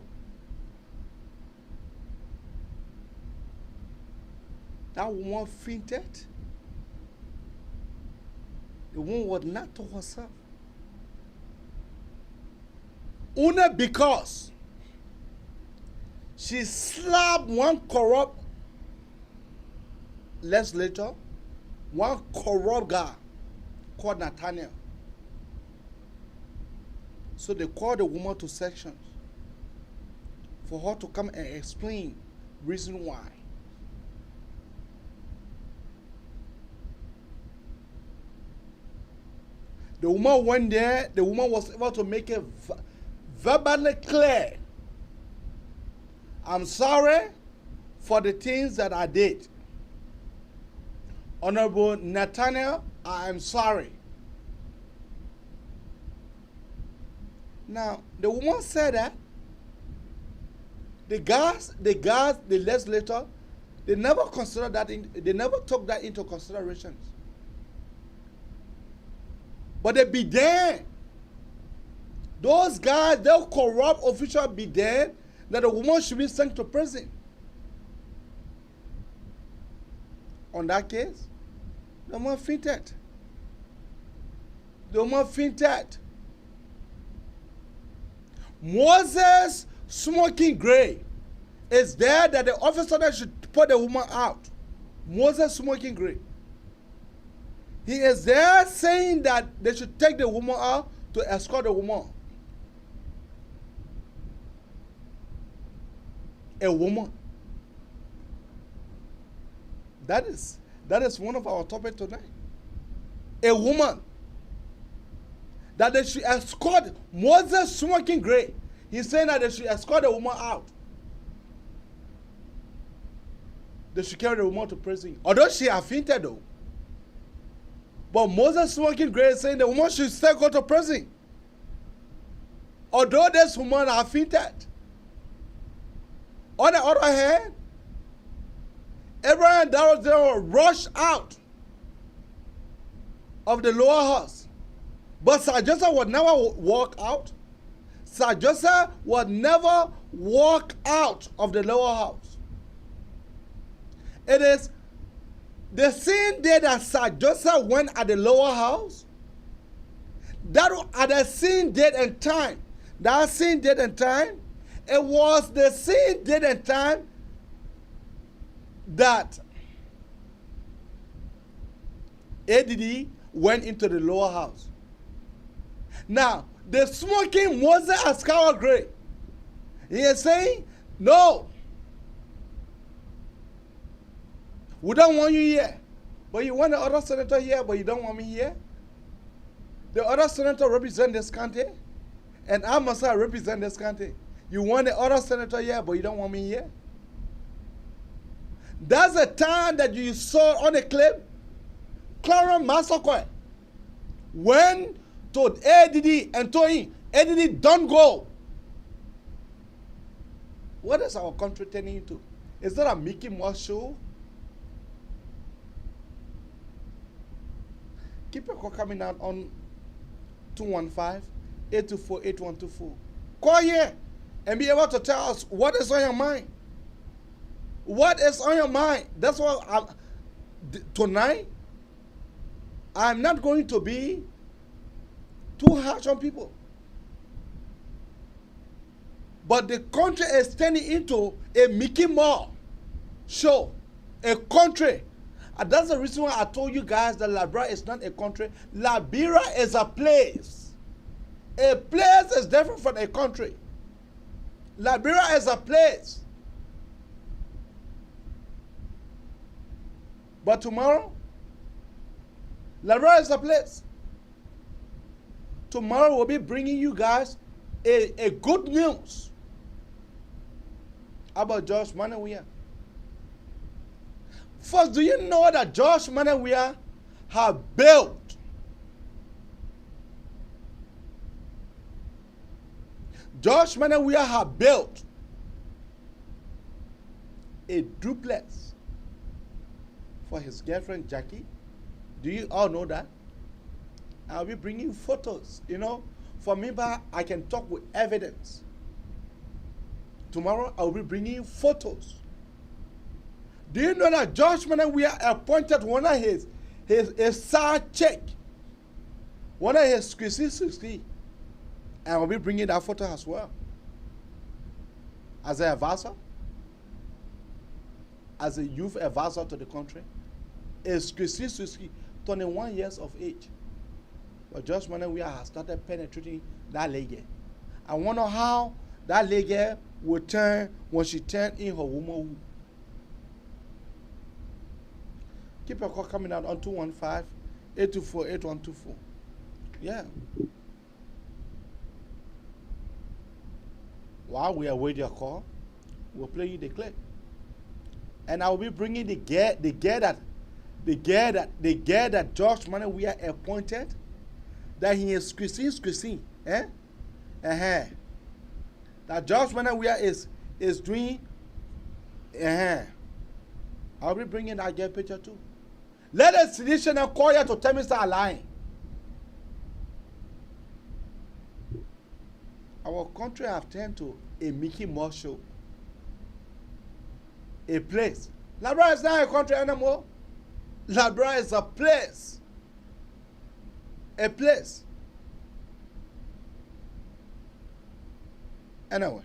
That woman fainted. The woman was not to herself. Only because she slapped one corrupt legislator, one corrupt guy called Nathaniel. So they called the woman to sections for her to come and explain reason why. The woman went there, the woman was able to make it verbally clear. I'm sorry for the things that I did. Honorable Nathaniel, I am sorry. Now, the woman said that the legislator, they never considered that, they never took that into consideration. But they be there. Those guys, those corrupt officials be there that the woman should be sent to prison. On that case, the woman fainted. The woman fainted. Moses smoking gray is there that the officer that should put the woman out. Moses smoking gray. He is there saying that they should take the woman out to escort the woman. A woman. That is one of our topics tonight. A woman. That they should escort Moses smoking gray. He's saying that they should escort the woman out. They should carry the woman to prison. Although she has fainted though. But Moses smoking gray is saying the woman should still go to prison. Although this woman has fainted. On the other hand, Abraham and Darrell rushed out of the lower house. But Sir Joseph would never walk out. Sir Joseph would never walk out of the lower house. It is the same day that Sir Joseph went at the lower house, that at the same date and time, it was the same date and time that ADD went into the lower house. Now, the smoking Moses Ascawa Gray, he is saying, no, we don't want you here. But you want the other senator here, but you don't want me here? The other senator represent this country, and I myself represent this country. You want the other senator here, but you don't want me here. That's the time that you saw on the clip, Clarence Massacre went to ADD and told him, ADD, don't go. What is our country turning into? Is that a Mickey Mouse show? Keep your call coming out on 215-824-8124. Call here and be able to tell us what is on your mind. What is on your mind? That's why tonight, I'm not going to be too harsh on people. But the country is turning into a Mickey Mouse show. A country. And that's the reason why I told you guys that Liberia is not a country. Liberia is a place. A place is different from a country. Liberia is a place. But tomorrow, Liberia is a place. Tomorrow we'll be bringing you guys a good news about George Manawia. First, do you know that George Manawia have built a duplex for his girlfriend Jackie? Do you all know that? I'll be bringing photos, you know. For me, I can talk with evidence. Tomorrow, I'll be bringing photos. Do you know that George Manawia appointed one of his side check, one of his squeezy, and I'll be bringing that photo as well. As an advisor, as a youth advisor to the country, a squeezy, 21 years of age. But George Manawia has started penetrating that lady. I wonder how that lady will turn when she turns in her womanhood. Keep your call coming out on 215-824-8124. Yeah. While we await your call, we'll play you the clip. And I will be bringing the girl that George Manawia appointed, that he is squeezing, eh? That George Manawia is doing, I'll be bringing that girl picture too. Let a sedition and call you to tell me start lying. Our country have turned to a Mickey Mouse show. A place. Liberia is not a country anymore. Liberia is a place. A place. Anyway.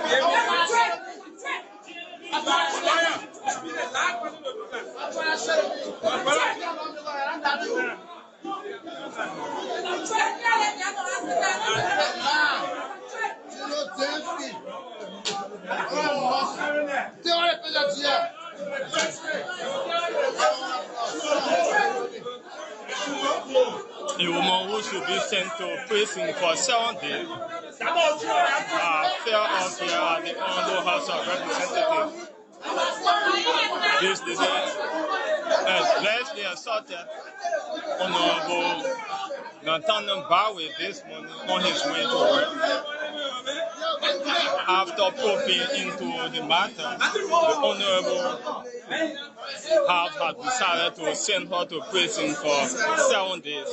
Yeah. A woman who should be sent to prison for 7 days fell off here at the Honorable House of Representatives. This day, allegedly assaulted Honorable Nathaniel Bowie this morning on his way to work. After probing into the matter, the Honorable House had decided to send her to prison for 7 days.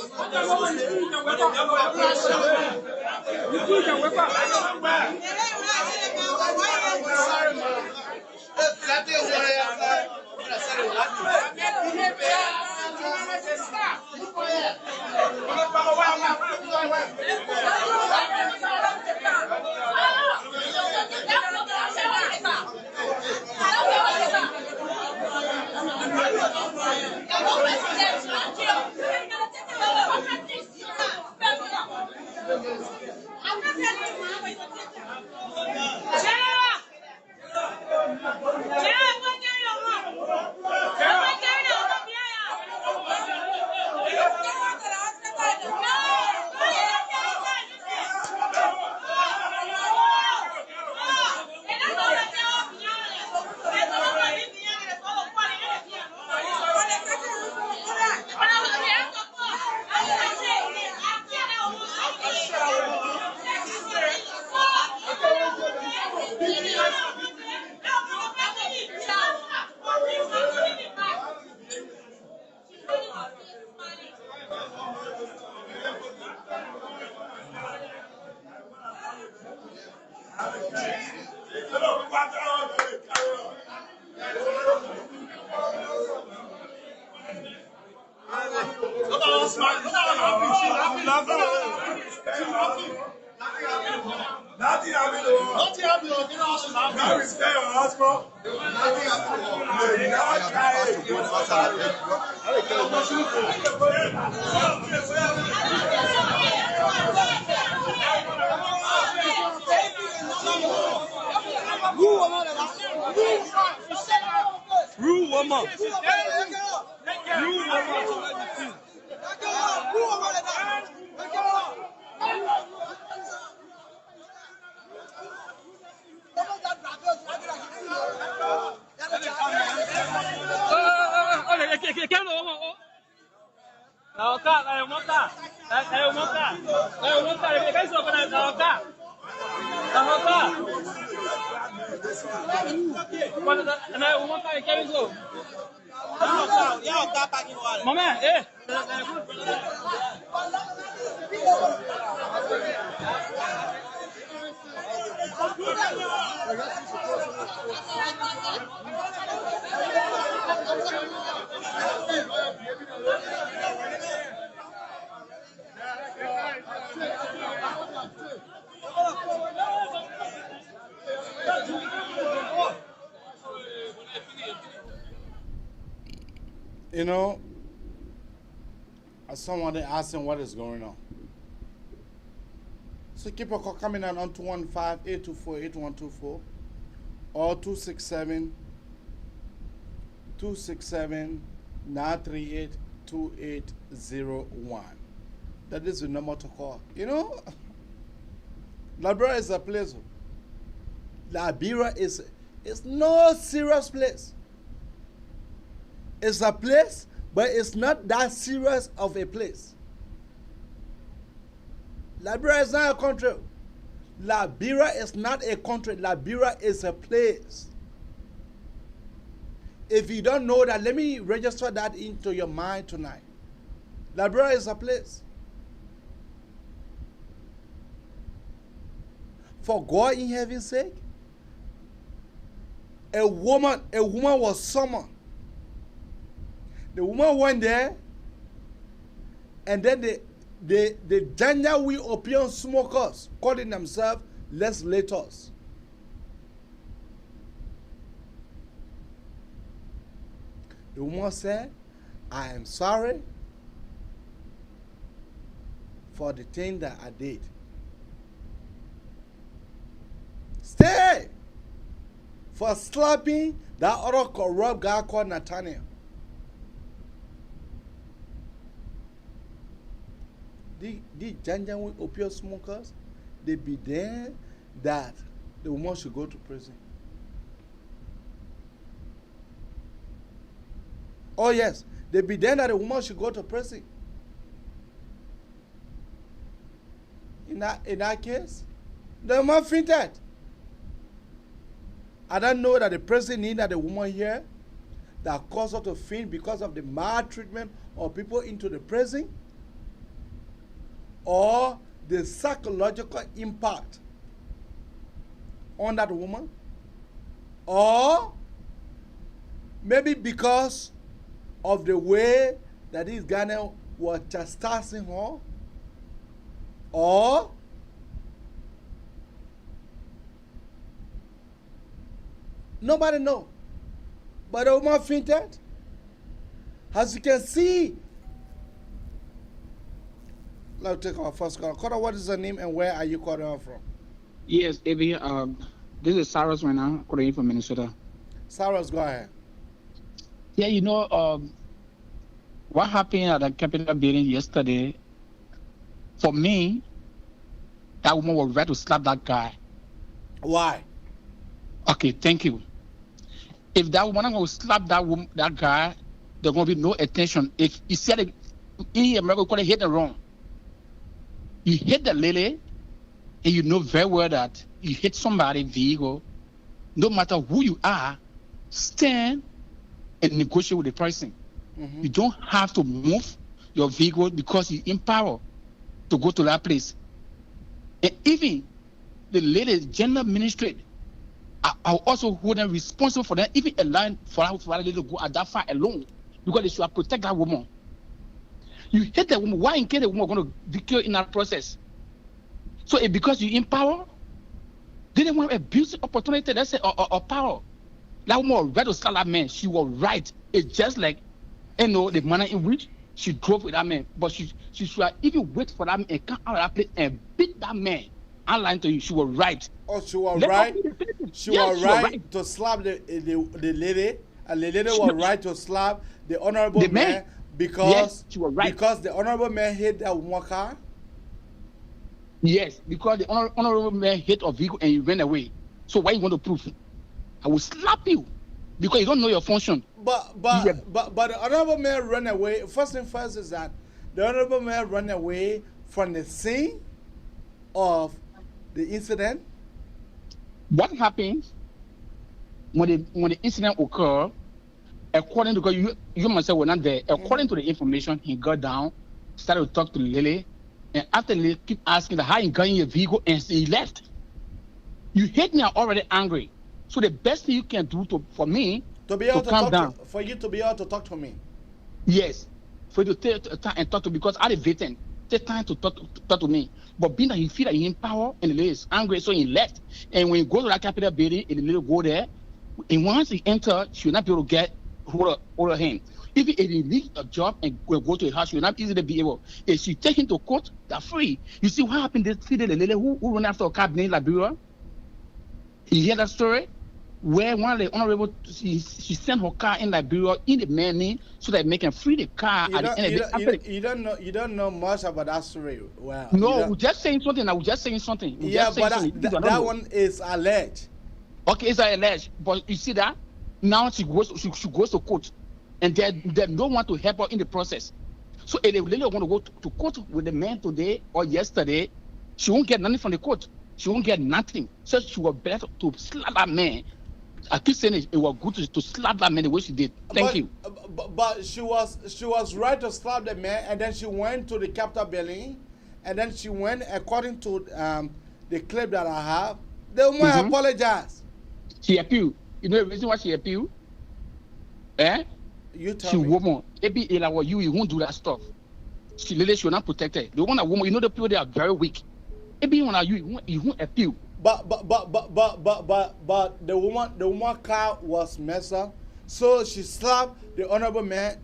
You know, as someone asking what is going on. So keep a call coming on 215-824-8124 or 267-938-2801. That is the number to call. You know, Liberia is a place. Liberia is no serious place. It's a place, but it's not that serious of a place. Liberia is not a country. Liberia is not a country. Liberia is a place. If you don't know that, let me register that into your mind tonight. Liberia is a place. For God in heaven's sake, a woman was summoned. The woman went there, and then the Janjaweed opium smokers calling themselves legislators. The woman said, I am sorry for the thing that I did. Stay for slapping that other corrupt guy called Nathaniel. The Janjaweed opiate smokers, they be there that the woman should go to prison. Oh yes, they be there that the woman should go to prison. In that case, the woman fainted. I don't know that the person needed the woman here that caused her to faint because of the maltreatment of people into the prison, or the psychological impact on that woman, or maybe because of the way that this Ghana was chastising her, or nobody know. But the woman fainted. As you can see, let's take our first call. Kota, what is your name and where are you calling on from? Yes, Abby. This is Cyrus right now, calling from Minnesota. Cyrus, go ahead. Yeah, you know, what happened at the Capitol building yesterday, for me, that woman was ready to slap that guy. Why? Okay, thank you. If that woman was to slap that guy, there's going to be no attention. If he said it, in America, call it hit and run. You hit the lady, and you know very well that you hit somebody's vehicle, no matter who you are, stand and negotiate with the person. You don't have to move your vehicle because you're in power to go to that place. And even the lady, general ministry, are also hold them responsible for that, even allowing for that lady to go at that far alone, because they should protect that woman. You hit the woman, why in case the woman going to be killed in that process? So it's because you're in power, they didn't want to abuse the opportunity, let's say, or power. That woman was ready to slap that man. She was right. It's just like, you know, the manner in which she drove with that man. But she should even wait for that man and come out of that place and beat that man. I'm lying to you, she was right. Oh, she was right? She was right to slap the lady, and the lady was right to slap the honorable man because, yes, she was right. Because the honorable man hit that woman car? Yes, because the honorable man hit a vehicle and he ran away. So why you want to prove? I will slap you because you don't know your function. But the honorable man ran away. First thing first is that the honorable man ran away from the scene of the incident. What happens when the incident occurred? According to, because you myself were not there. According to the information, he got down, started to talk to Lily, and after Lily keep asking how he got in your vehicle, and he left. You hit me, I'm already angry. So the best thing you can do for me to be able to calm down. For you to be able to talk to me. Yes, for you to take time and talk to me, because I waiting. Take time to talk to me. But being that he feel that he's in power and the lady is angry, so he left. And when you go to that Capitol building and the lady go there, and once he enter, she will not be able to get hold of him. Even if he leaves a job and go to a house, she will not easily be able. If she take him to court, they're free. You see what happened this the lady who ran after a car named Liberia? You hear that story? Where one of the honorable, she sent her car in Liberia in the man name so that they can free the car at the end of the You don't know much about that story. Well, no, we're just saying something. I was just saying something. Yeah, but that one is alleged. Okay, it's alleged. But you see that? Now she goes to court. And they don't want to help her in the process. So if the lady want to go to court with the man today or yesterday, she won't get nothing from the court. She won't get nothing. So she was better to slap that man. I keep saying it was good to slap that man the way she did. Thank you. But she was right to slap the man, and then she went to the Capitol building, and then she went according to the clip that I have. The woman apologized. She appealed. You know the reason why she appealed? You tell me. She woman. Maybe like you won't do that stuff. She lady should not protect her. The woman, you know the people they are very weak. Maybe when you won't appeal. But the woman car was messed up, so she slapped the honorable man.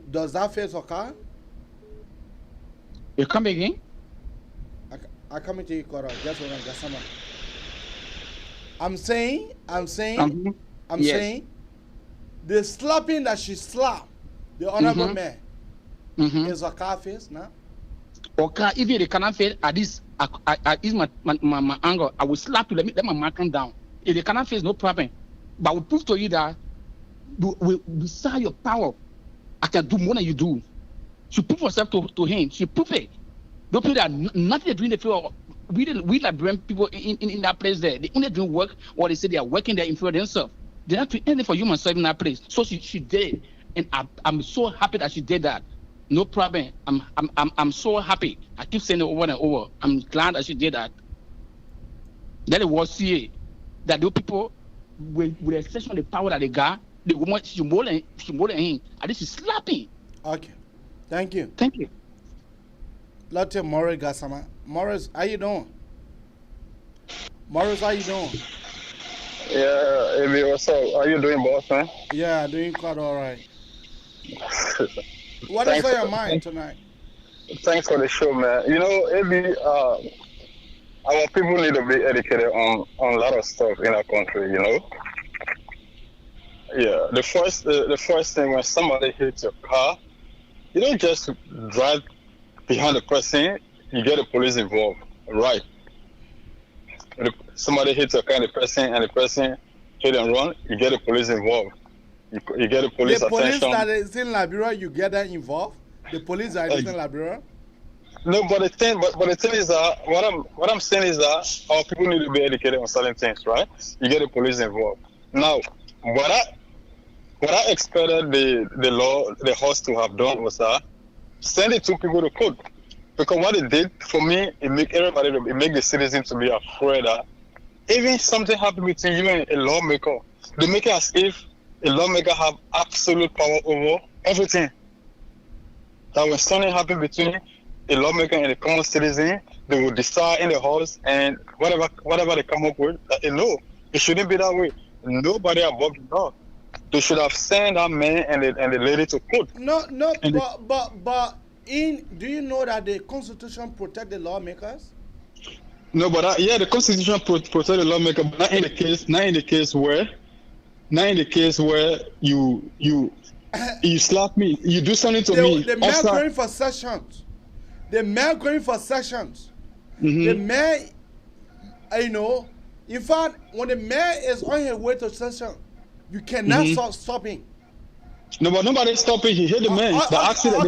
Does that face her car? You come again? I come into you, Koro. Just one Gasama. I'm saying, Yes. saying, the slapping that she slapped the honorable man is a car face now. Okay, if you cannot face at this, I use my anger. I will slap you. Let my mark come down. If you cannot face, no problem. But I will prove to you that beside your power, I can do more than you do. She prove herself to him. She prove it. Don't put that nothing they're doing the field. We Liberian people in that place there. They only doing work or they say they are working there in for themselves. They're not doing anything for human service in that place. So she did, and I'm so happy that she did that. No problem. I'm so happy. I keep saying it over and over. I'm glad that she did that. That it was CA. That those people with the exception of the power that they got, the woman she more than him. At least she's slapping. Okay. Thank you. Thank you. Lotte Morris Gasama. Morris, how you doing? Morris, how you doing? Yeah, Ebi, what's up? How you doing, boss, man? Yeah, doing quite all right. What is on your mind tonight? Thanks for the show, man. You know, Ebi, our people need to be educated on a lot of stuff in our country, you know? Yeah, the first thing when somebody hits your car, you don't just drive behind the person, you get the police involved, right? Somebody hits your car and the person hit and run, you get the police involved. You get the police attention. The police that is in Liberia, you get them involved? The police that is in Liberia? No, but the thing is that what I'm saying is that our people need to be educated on certain things, right? You get the police involved. Now, what I expected the host to have done was send it to people to court. Because what it did for me, it make the citizens to be afraid that even something happened between you and a lawmaker, they make it as if a lawmaker have absolute power over everything. That when something happens between a lawmaker and a common citizen, they will decide in the house and whatever they come up with. No, it shouldn't be that way. Nobody above the law. They should have sent that man and the lady to court. No, but do you know that the Constitution protect the lawmakers? No, but the Constitution protect the lawmaker, but not in the case where you slap me, you do something to me. The man going for sessions. The man, in fact, when the man is on his way to session, you cannot stop him. No, but nobody's stopping. He hit the man. The accident.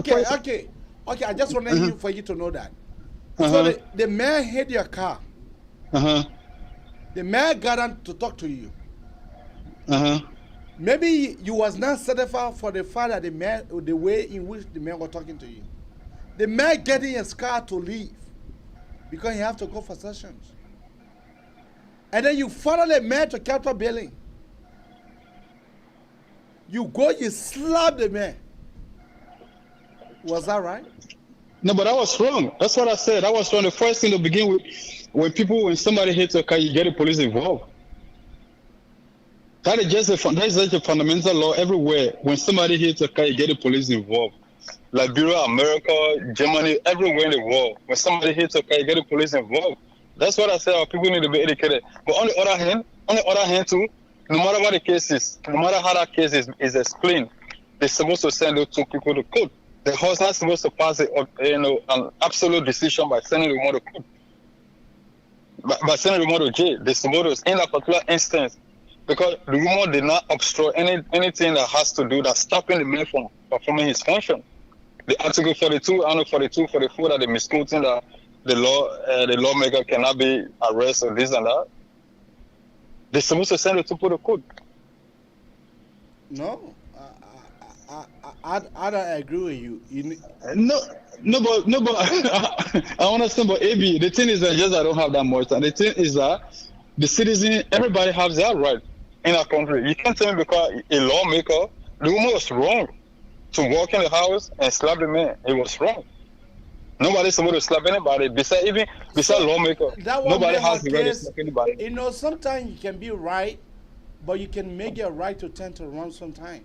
Okay. I just wanted you for you to know that. So the man hit your car. The man got on to talk to you. Maybe you was not satisfied for the fact that the way in which the man was talking to you. The man getting his car to leave because he have to go for sessions. And then you follow the man to Capitol Building. You slap the man. Was that right? No, but that was wrong. That's what I said. That was wrong. The first thing to begin with, when somebody hits a car, you get the police involved. That is just a fundamental law everywhere. When somebody hits a car, you get the police involved. Liberia, America, Germany, everywhere in the world. When somebody hits a car, you get the police involved. That's what I said. Our people need to be educated. But on the other hand too, no matter what the case is, no matter how that case is explained, they're supposed to send those two people to court. The host not supposed to pass an absolute decision by sending the woman to court. By sending the woman to jail. They're supposed to, in that particular instance, because the woman did not obstruct anything that has to do that's stopping the man from performing his function. The Article 42, Article 42, 44 that they misquoting that the lawmaker cannot be arrested or this and that. They're supposed to send the two people to court. No, I don't agree with you. No, but I understand. But AB, the thing is that I don't have that much time. The thing is that the citizen, everybody has their right in our country. You can't tell me because a lawmaker, the woman was wrong to walk in the house and slap the man. It was wrong. Nobody's supposed to slap anybody. Besides lawmaker, nobody has the right to slap anybody. Sometimes you can be right, but you can make your right to tend to wrong sometimes.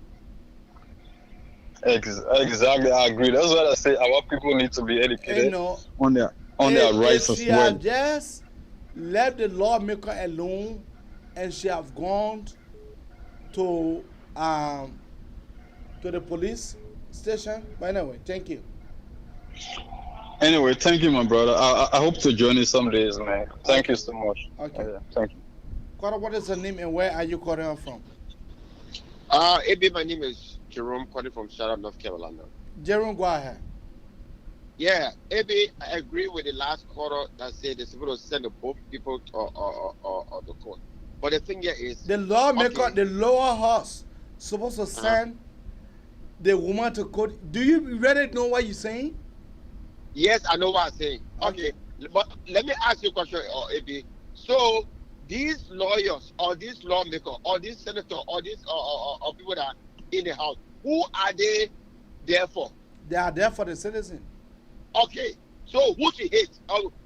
Exactly, I agree. That's what I say. Our people need to be educated on their rights as well. She just left the lawmaker alone, and she have gone to the police station. But anyway, thank you. Anyway, thank you, my brother. I hope to join you some days, man. Thank you so much. Okay. Thank you. Carter, what is your name and where are you calling from? AB, my name is Jerome, calling from Charlotte, North Carolina. Jerome, go ahead. Yeah, AB, I agree with the last caller that said they're supposed to send both people or the court. But the thing here is the lawmaker, the lower house, supposed to send the woman to court. Do you really know what you're saying? Yes, I know what I'm saying. Okay, but let me ask you a question, AB. So these lawyers or these lawmakers or these senators or these or people that are in the house, who are they there for? They are there for the citizen. Okay, so who he hate?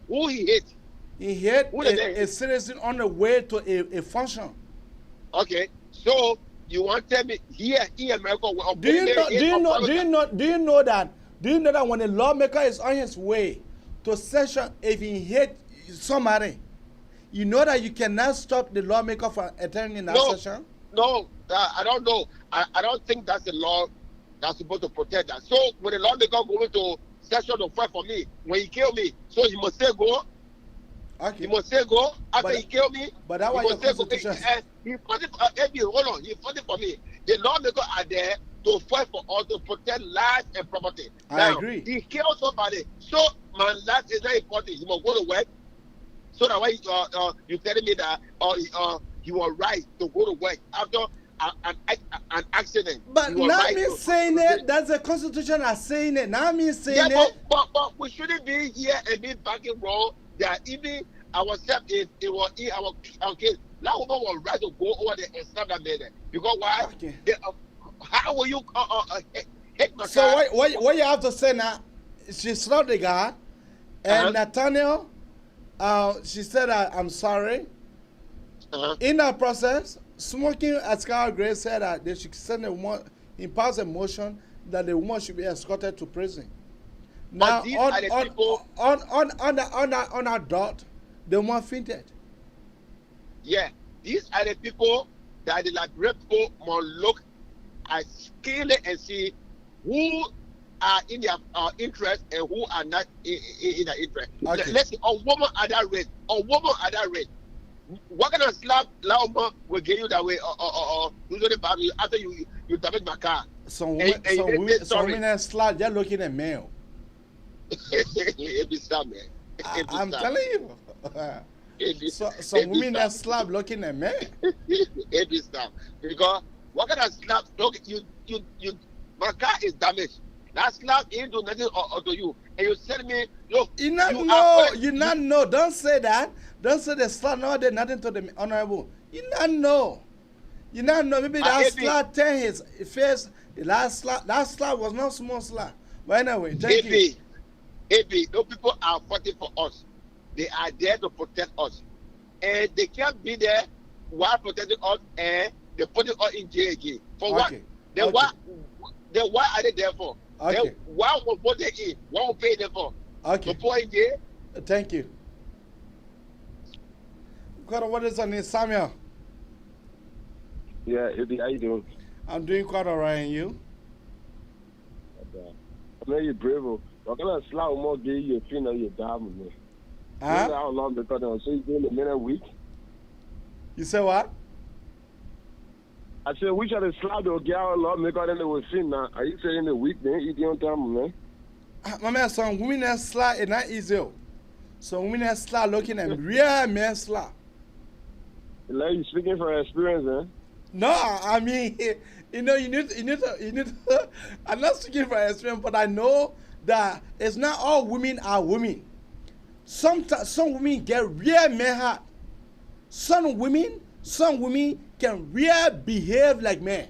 Who he hate? He hate a citizen on the way to a function. Okay, so you want to tell me here in America? Do you know that when a lawmaker is on his way to session, if he hate somebody, you know that you cannot stop the lawmaker from attending that session? No, I don't know. I don't think that's the law that's supposed to protect that. So when the lawmaker going to session to fight for me, when he kill me, so he must say go. Okay. He must say go after he kill me. But that was your constitution. He fought hold on. He fought for me. The lawmakers are there to fight for us to protect lives and property. I agree. He killed somebody. So my life is not important. He must go to work. So that why you telling me that he was right to go to work after an accident. But not me saying it. That's the constitution that's saying it. Not me saying it. But we shouldn't be here and be backing wrong that even ourselves, if it was in our case, that woman was right to go over there and slap that man there. Because why? Okay. How will you hit my car? So what you have to say now? She slapped the guy, and Nathaniel, she said, "I'm sorry." In that process, Smoking Ascar Gray said that they should send a woman, impose a motion that the woman should be escorted to prison. Now, on that dot, the woman fainted. Yeah, these are the people that the Liberian people must look at skilled and see who are in their interest and who are not in their interest. Okay. Let's see, a woman at that rate, what kind of slap Lauma will get you that way usually after you damage my car? Some women slap, they're looking at male. I'm telling you. Some women that slap looking at men. Because what kind of slap? Look, you my car is damaged. That slap ain't do nothing to you, and you tell me, look, you not know. Don't say that. Don't say the slap no did nothing to the honorable. You not know. Maybe that slap turn his face. That slap was not small slap. But anyway, thank you. Those people are fighting for us. They are there to protect us. And they can't be there while protecting us and they put us in jail again. For what? Then what are they there for? Okay. Then why will put them in? What will pay them for? Okay. To put in jail? Thank you. What is your name, Samuel? Yeah, Eddie, how you doing? I'm doing quite all right, and you? I know you're brave. I'm going to slap more gay you feel you're down, man. How long because I'm so doing a minute week? You say what? I said, we should have slapped the girl a lot because then they will see now. Are you saying a week, man? You don't tell me, man. My man, some women that slap is not easy. Some women that slap looking at real men slap. Like you speaking from experience, eh? No, I mean, you need to, I'm not speaking from experience, but I know that it's not all women are women. Some women get real men heart. Some women can real behave like men.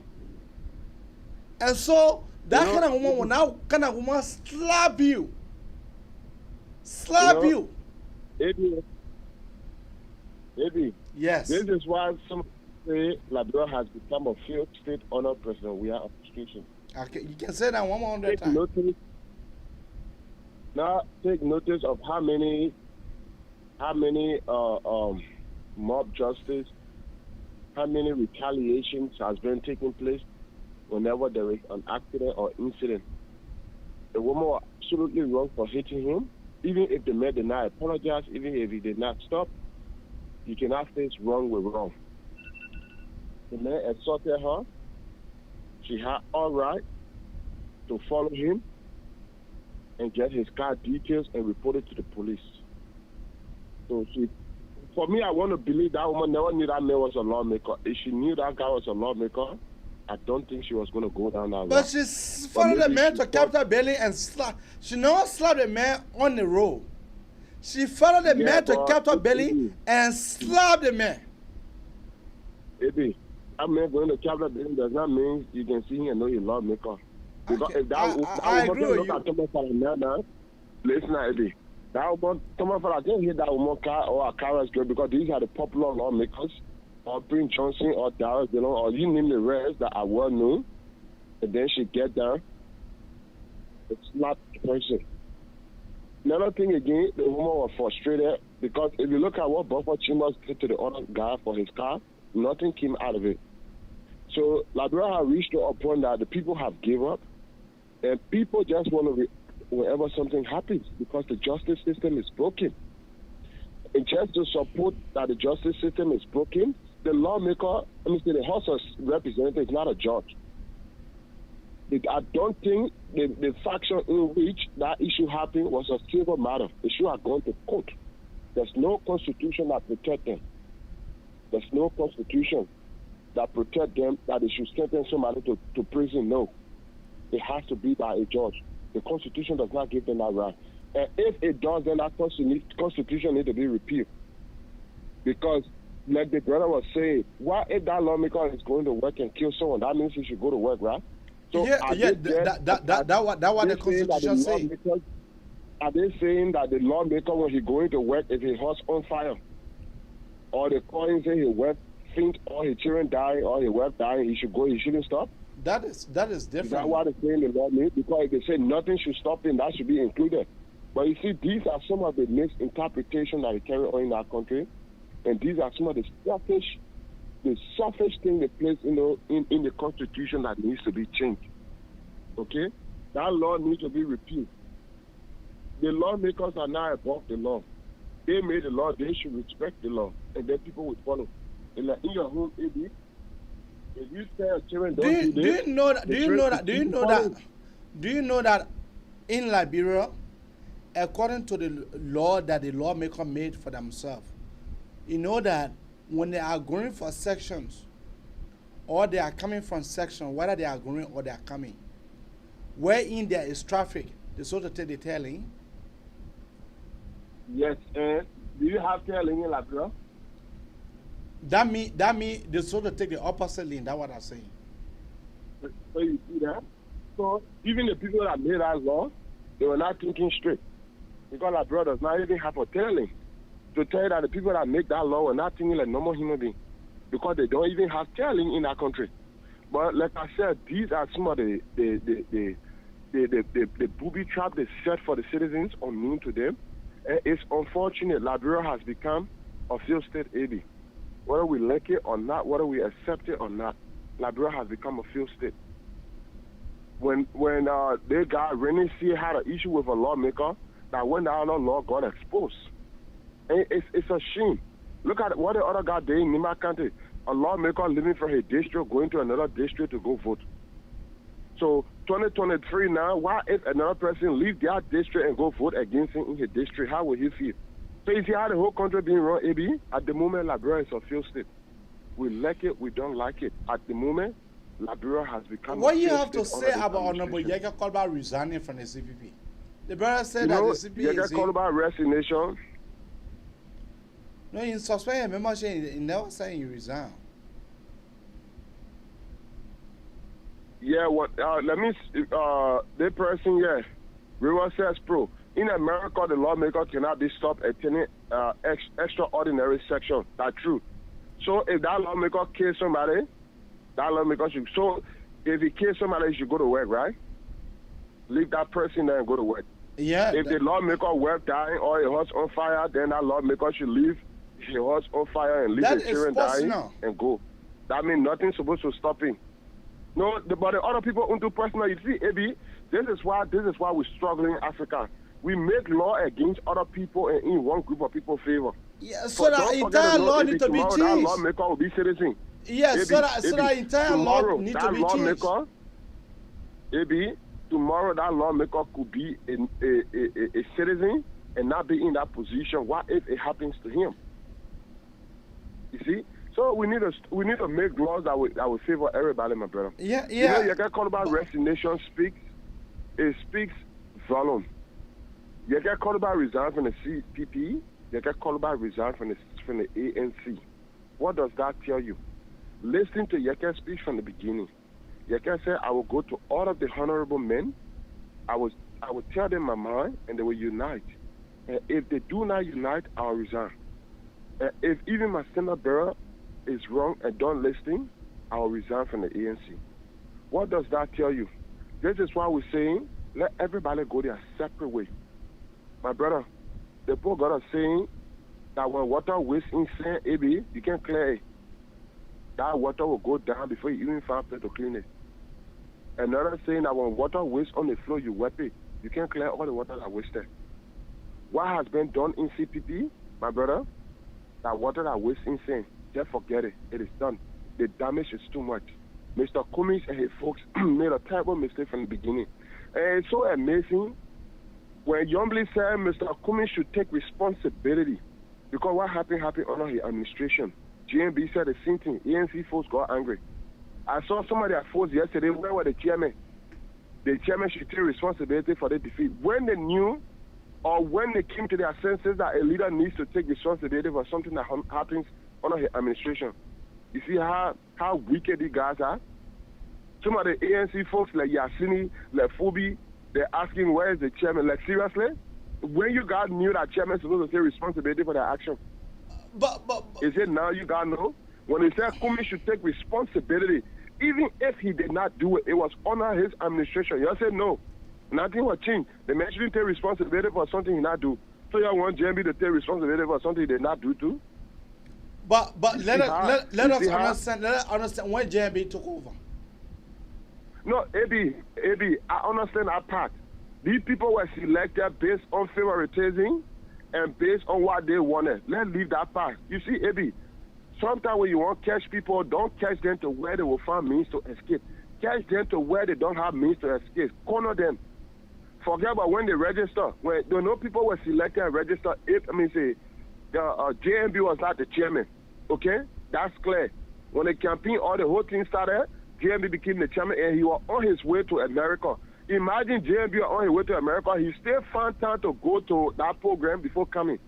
And so that kind of woman will now slap you. You. Maybe. Yes. This is why some say Liberia has become a failed state honor president. We are frustration. Okay, you can say that 100 times. Now take notice of how many mob justice, how many retaliations has been taking place whenever there is an accident or incident. The woman was absolutely wrong for hitting him. Even if the man did not apologize, even if he did not stop, you cannot face wrong with wrong. The man assaulted her. She had all right to follow him and get his car details and report it to the police. So for me, I want to believe that woman never knew that man was a lawmaker. If she knew that guy was a lawmaker, I don't think she was going to go down that road. But she followed the man to Capitol Belly and slap. She never slapped the man on the road. She followed the man to Capitol Belly and slapped the man. Baby, that man going to Capitol Belly does not mean you can see him and know he's a lawmaker. Because if that woman look at Thomas Falana, listen, Eddie. That woman, Thomas Falana can't hit that woman car or a car's girl because these are the popular lawmakers. Or Prince Johnson or Darius Dillon or you name the rest that are well known, and then she get there, it's not the person. Another thing again, the woman was frustrated because if you look at what Buffer Chambers did to the other guy for his car, nothing came out of it. So Liberia has reached to a point that the people have given up, and people just want to whenever something happens because the justice system is broken. And just to support that the justice system is broken, the lawmaker, the House of Representatives is not a judge. I don't think the faction in which that issue happened was a civil matter. The issue had gone to court. There's no constitution that protects them. There's no constitution that protects them that they should sentence somebody to prison. No. It has to be by a judge. The constitution does not give them that right. And if it does, then that constitution needs to be repealed. Because like the brother was saying, why if that lawmaker is going to work and kill someone, that means he should go to work, right? So that what the constitution says. Are they saying that the lawmaker when he going to work if his house on fire, or the coin say he work faint or his children die or his wife die, he should go, he shouldn't stop? That is different. Is that what they're saying the law means? Because if they say nothing should stop him, that should be included. But you see, these are some of the misinterpretations that we carry on in our country. And these are some of the selfish thing they place in the Constitution that needs to be changed. Okay? That law needs to be repealed. The lawmakers are now above the law. They made the law, they should respect the law. And then people will follow. And like in your home, AB, if you say a children don't do this, do you know that in Liberia, according to the law that the lawmaker made for themselves, you know that when they are going for sections or they are coming from section, whether they are going or they are coming, wherein there is traffic, they sort of take the tailing. Yes, and do you have tailing in Liberia? That mean they sort of take the opposite lane. That's what I'm saying. So you see that? So even the people that made that law, they were not thinking straight. Because Liberia does not even have a tailing. To tell you that the people that make that law were not thinking like normal human beings. Because they don't even have tailing in our country. But like I said, these are some of the booby trap they set for the citizens unknown to them. And it's unfortunate Liberia has become a failed state, AB. Whether we like it or not, whether we accept it or not, Liberia has become a failed state. When they got Rennie C had an issue with a lawmaker, that when that law got exposed. And it's a shame. Look at what the other guy did in Nima County. A lawmaker living from his district going to another district to go vote. So 2023 now, why if another person leave their district and go vote against him in his district, how will he feel? So you see how the whole country being run, AB? At the moment, Liberia is a failed state. We like it, we don't like it. At the moment, Liberia has become what you have to say about Honorable Yega Kolba resigning from the CPP? The brother said that the CPP is... Yega Kolba resignation. No, in suspend membership, he never saying you resign. Yeah, let me, the person, yeah, River says pro. In America, the lawmaker cannot be stopped attending extraordinary section. That's true. So if that lawmaker kills somebody, that lawmaker should. So If he kills somebody, he should go to work, right? Leave that person there and go to work. Yeah. If the lawmaker work dying or a house on fire, then that lawmaker should leave his house on fire and leave the children dying and go. That means nothing's supposed to stop him. No, but the other people who do personal, you see, AB, this is why we're struggling in Africa. We make law against other people and in one group of people favor. Yeah, so that entire law need to be changed. That lawmaker will be citizen. Yes, so that entire law need to be changed. AB, tomorrow that lawmaker could be a citizen and not be in that position. What if it happens to him? You see? So we need to make laws that will favor everybody, my brother. Yeah. You know, you can call about resignation speaks volume. You can call about resign from the CPP. You can call about resign from the ANC. What does that tell you? Listen to Yeke speech from the beginning. Yeke said, I will go to all of the honorable men. I will tell them my mind, and they will unite. And if they do not unite, I'll resign. And if even my Senate bearer is wrong and don't listen, I'll resign from the ANC. What does that tell you? This is why we're saying, let everybody go their separate way. My brother, the poor God is saying that when water wastes in sand, AB, you can't clear it. That water will go down before you even find a place to clean it. Another saying that when water wastes on the floor, you wipe it. You can't clear all the water that wasted. What has been done in CPP, my brother, that water that wastes in sand, just forget it. It is done. The damage is too much. Mr. Cummings and his folks made a terrible mistake from the beginning. And it's so amazing when Yombly said Mr. Cummings should take responsibility because what happened under his administration. GMB said the same thing. ANC folks got angry. I saw somebody at folks yesterday. Where were the chairman? The chairman should take responsibility for the defeat. When they knew or when they came to their senses that a leader needs to take responsibility for something that happens under his administration. You see how wicked these guys are? Some of the ANC folks like Yasini, like Phoebe, they're asking where is the chairman? Like seriously? When you guys knew that chairman is supposed to take responsibility for their action? But is it now you guys know? When they said Kumi should take responsibility, even if he did not do it, it was under his administration. You said no. Nothing will change. The man shouldn't take responsibility for something he not do. So you want JMB to take responsibility for something he did not do too? But let us understand when JMB took over. No, AB, I understand that part. These people were selected based on favoritism and based on what they wanted. Let's leave that part. You see, AB, sometimes when you want to catch people, don't catch them to where they will find means to escape. Catch them to where they don't have means to escape. Corner them. Forget about when they register. When they know people were selected and registered, JMB was not the chairman. Okay? That's clear. When the campaign or the whole thing started, JMB became the chairman and he was on his way to America. Imagine JMB on his way to America, he still found time to go to that program before coming.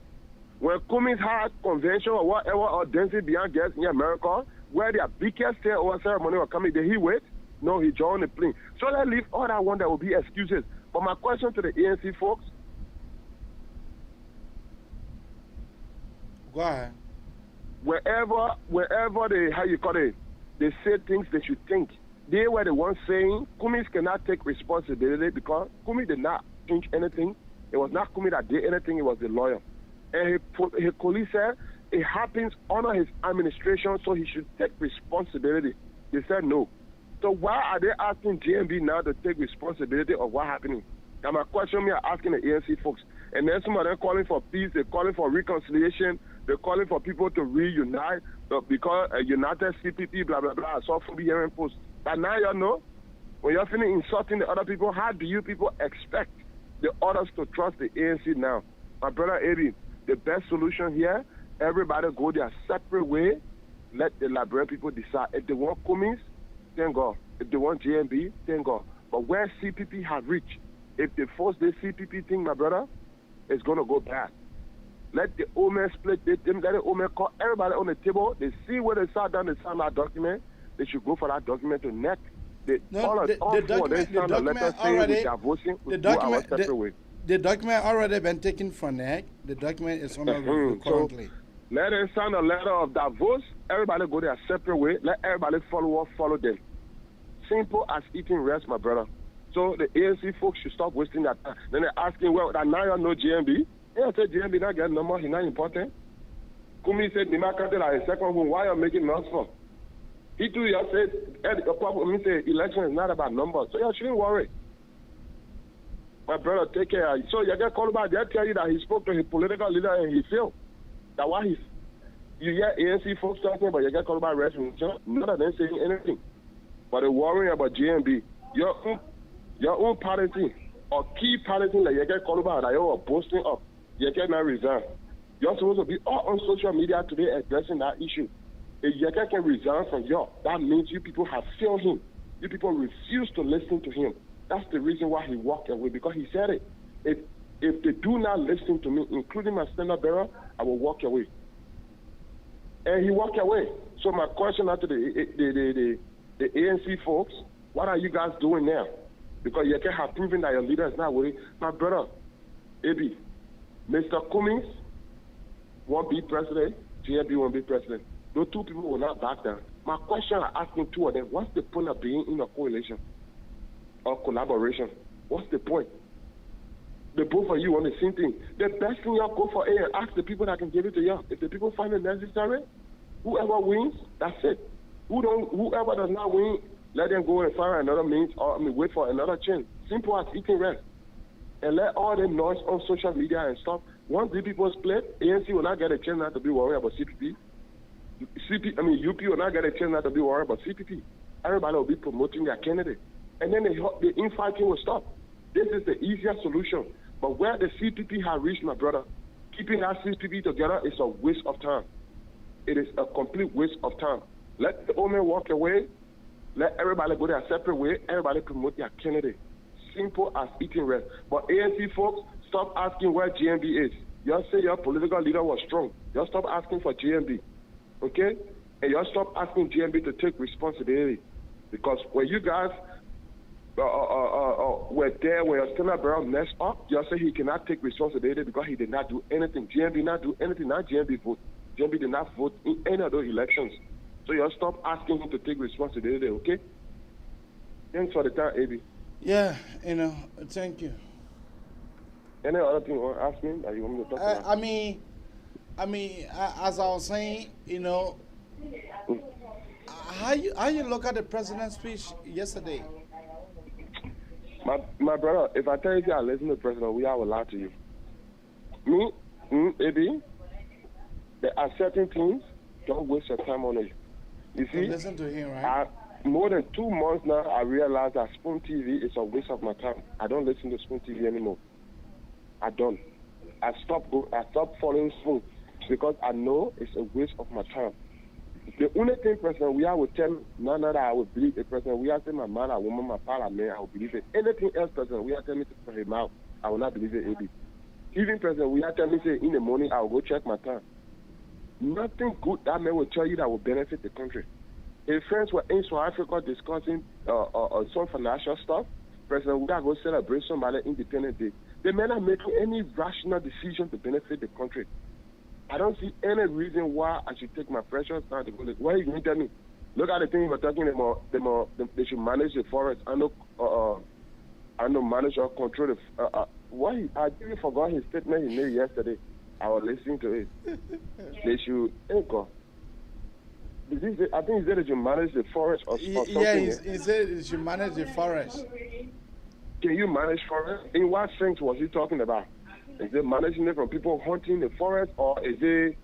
When Cummings had convention or whatever or dancing beyond guests in America, where their biggest sale or ceremony was coming, did he wait? No, he joined the plane. So let's leave all that one that will be excuses. But my question to the ANC folks. Go ahead. Wherever they, how you call it, they say things they should think. They were the ones saying Cummings cannot take responsibility because Cummings did not change anything. It was not Cummings that did anything, it was the lawyer. And his colleague said it happens under his administration, so he should take responsibility. They said no. So why are they asking JMB now to take responsibility of what happening? Now my question me are asking the ANC folks. And then some of them calling for peace, they're calling for reconciliation, they're calling for people to reunite because United CPP, blah, blah, blah. I saw Phoebe hearing posts. But now you know, when you're finished insulting the other people, how do you people expect the others to trust the ANC now? My brother Eddie, the best solution here, everybody go their separate way, let the Liberian people decide. If they want Cummings, thank God. If they want JMB, thank God. But where CPP have reached, if they force the CPP thing, my brother, it's going to go bad. Let the old man split them, let the old man call everybody on the table. They see where they sat down, they sign that document. They should go for that document to neck. The document already been taken from NEC. The document is on review currently. So let them sign a letter of divorce. Everybody go their separate way. Let everybody follow them. Simple as eating rice, my brother. So the ANC folks should stop wasting that time. Then they're asking, well, that now you know GMB. Yeah, I said GMB not getting no more, he's not important. Kumi said, Nimakate like a second home, why are you making noise for? He too, you said, the problem means the election is not about numbers. So you shouldn't worry. My brother, take care. So you get called back, they tell you that he spoke to his political leader and he failed. That why you hear ANC folks talking, but you get called back resolution. None of them saying anything. But they're worrying about GMB. Your own party or key party that you get called back that you are boasting up, you cannot resign. You're supposed to be all on social media today addressing that issue. If Yeke can resign from you, that means you people have failed him. You people refuse to listen to him. That's the reason why he walked away, because he said it. If they do not listen to me, including my standard bearer, I will walk away. And he walked away. So my question out to the ANC folks, what are you guys doing now? Because Yeke have proven that your leader is not willing. My brother, AB, Mr. Cummings won't be president, GMB won't be president. Those two people will not back down. My question I'm asking two of them, what's the point of being in a coalition or collaboration? What's the point? They both of you want the same thing. The best thing y'all go for and ask the people that can give it to y'all. If the people find it necessary, whoever wins, that's it. Whoever does not win, let them go and find another means or wait for another chance. Simple as eating rest. And let all the noise on social media and stuff. Once the people split, ANC will not get a chance not to be worried about CPP. UP will not get a chance not to be worried about CPP. Everybody will be promoting their candidate. And then the infighting will stop. This is the easier solution. But where the CPP has reached, my brother, keeping that CPP together is a waste of time. It is a complete waste of time. Let the old man walk away. Let everybody go their separate way. Everybody promote their candidate. Simple as eating rest. But ANC folks, stop asking where GMB is. You say your political leader was strong. You stop asking for GMB. Okay? And you stop asking GMB to take responsibility. Because when you guys were there when your Standard Bearer messed up, you say he cannot take responsibility because he did not do anything. GMB not do anything, not GMB vote. GMB did not vote in any of those elections. So you stop asking him to take responsibility, okay? Thanks for the time, AB. Yeah, thank you. Any other thing you want to ask me that you want me to talk about? I mean, as I was saying, how you look at the president's speech yesterday? My brother, if I tell you I listen to the president, we will lie to you. Me, AB, there are certain things, don't waste your time on it. You see, listen to him, right? More than 2 months now, I realized that Spoon TV is a waste of my time. I don't listen to Spoon TV anymore. I don't. I stopped following Spoon because I know it's a waste of my time. The only thing, President, we will tell none that I will believe a President. We are saying my man, a woman, my father, man, I will believe it. Anything else, President, we are telling me to put him out. I will not believe it, AB. Even President, we are telling me say in the morning I will go check my time. Nothing good that man will tell you that will benefit the country. His friends were in South Africa discussing some financial stuff. President, we are going to celebrate somebody Independence Day. The men are making any rational decision to benefit the country. I don't see any reason why I should take my precious time to go. Why are you going to tell me? Look at the thing we're talking about. They should manage the forest. I know manage or control the. Why? I even forgot his statement he made yesterday. I was listening to it. They should. I think he said they should manage the forest or something. Yeah, he said they should manage the forest. Can you manage forest? In what sense was he talking about? Is it managing it from people hunting the forest, or is it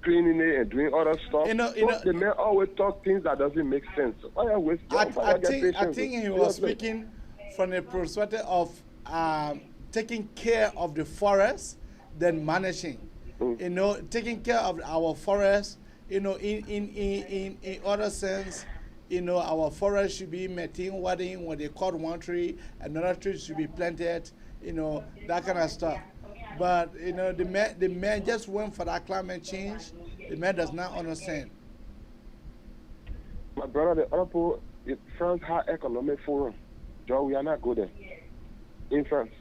cleaning it and doing other stuff? The man always talk things that doesn't make sense. I think he was speaking from the perspective of taking care of the forest than managing. Taking care of our forest. In other sense, our forest should be maintained, watering when they cut one tree, another tree should be planted, that kind of stuff. But, the man just went for that climate change. The man does not understand. My brother, the other France had economic forum. Joe, we are not good there. In France,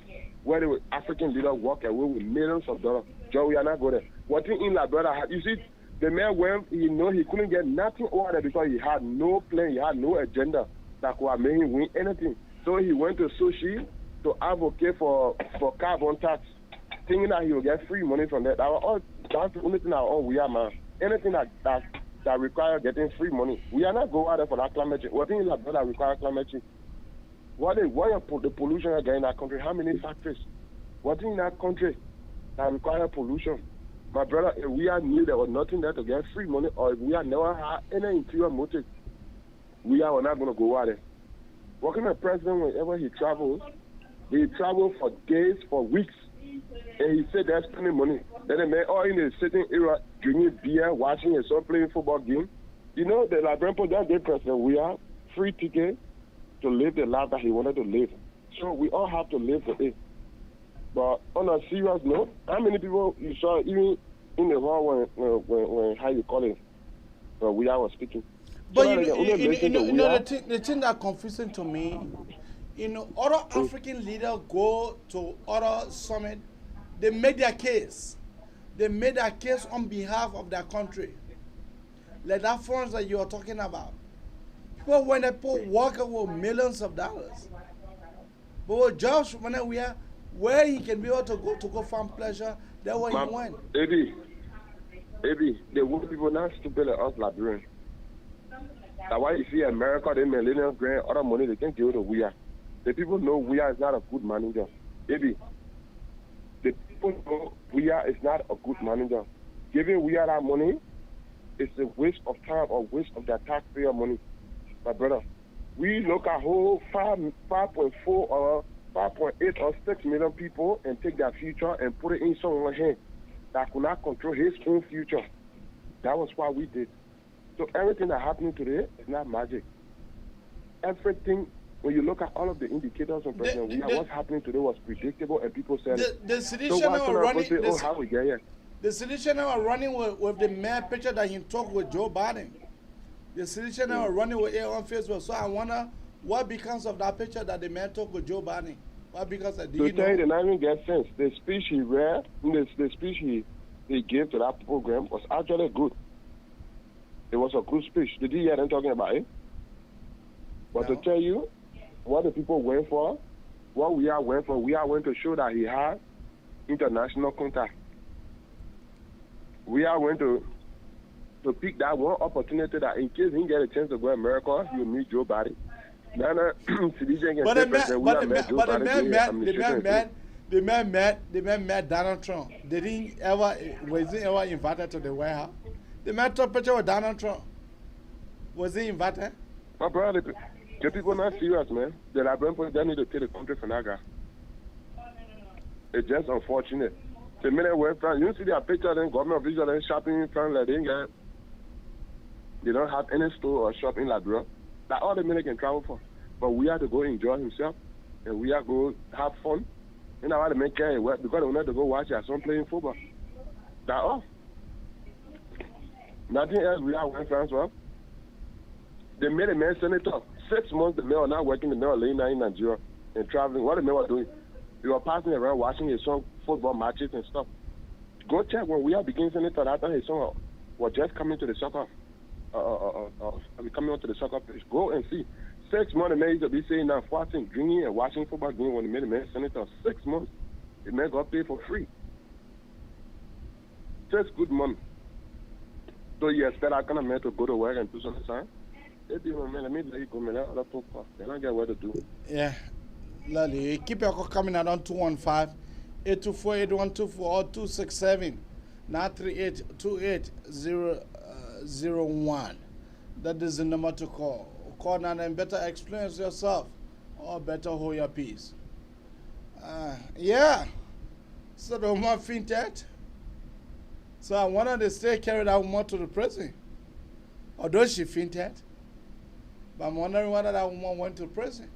where the African leaders walk away with millions of dollars. Joe, we are not good there. What thing in that brother had, you see, the man went, he couldn't get nothing over there because he had no plan, he had no agenda. that could have made him win anything. So he went to Sushi to advocate for carbon tax, thinking that he will get free money from that. That's the only thing we are, man. Anything that requires getting free money. We are not going out there for that climate change. What thing is that require climate change? What the pollution again in that country? How many factories? What in that country that require pollution? My brother, if we are new, there was nothing there to get free money, or if we are never had any interior motive, we are not going to go out there. Working the president, whenever he travels for days, for weeks, and he said they're spending money. Then they may all in a sitting area drinking beer, watching a son playing football game. You know, the Liberian People, that day president, we have free ticket to live the life that he wanted to live. So we all have to live for it. But on a serious note, how many people you saw even in the hall when how you call it, we was speaking? But so the thing that confusing to me, other African leaders go to other summit, they make their case. They made their case on behalf of their country. Like that funds that you are talking about. People when they put work with millions of dollars. But with jobs when we are where he can be able to go find pleasure, that's where he went. Eddie, the white people not stupid like us Liberians. That's why you see America, they millennials grant other money, they can give to we are. The people know we are is not a good manager. Eddie, the people know we are is not a good manager. Giving we are that money is a waste of time or waste of their taxpayer money. My brother, we look at whole 5.4 or 5.8 or 6 million people and take their future and put it in someone's hand that could not control his own future. That was what we did. So everything that happening today is not magic. Everything, when you look at all of the indicators on President what's happening today was predictable and people said the solution so why running, say, oh, how we get here? The solution are running with the mayor picture that he talked with Joe Biden. The solution are running with it on Facebook. So I wonder what becomes of that picture that the mayor talked with Joe Biden. What becomes of to tell you, they not even get sense. The speech he read, the speech he gave to that program was actually good. It was a good speech. Did you hear them talking about it? But no. To tell you what the people went for, what we are went for, we are going to show that he had international contact. We are going to pick that one opportunity that in case he get a chance to go to America, he'll meet Joe Biden. The man met Donald Trump. Was he ever invited to the White House? The man took a picture with Donald Trump. Was he invited? My brother, the people not serious, man. The Liberian people they need to take the country for that guy. It's just unfortunate. The minute we're from, you see their picture, then government officials then shopping in front like they don't have any store or shop in Liberia. That all the men can travel for. But we have to go enjoy himself and we have to go have fun. You know how to make care because they want to go watch their son playing football. That's all. Nothing else we have went France well. They made a man senator. 6 months the man was not working, the man was laying down in Nigeria and traveling. What the man was doing? He was passing around watching his son football matches and stuff. Go check when we are beginning senator that time his son was just coming to the soccer coming onto the soccer pitch. Go and see. 6 months the man used to be saying now watching, drinking and watching football game when he made a man senator. 6 months. The man got paid for free. 6 good months. So you expect that kind of man to go to work and do something, son? Let me let you go, man. Let other people. They don't get what to do. Yeah. Lally, keep your call coming out on 215-824-8124 or 267-938-28001. That is the number to call. Call now and better explain yourself or better hold your peace. Yeah. So the woman fainted. So I wanted to stay carry that woman to the prison. Although she fainted. But I'm wondering whether that woman went to prison.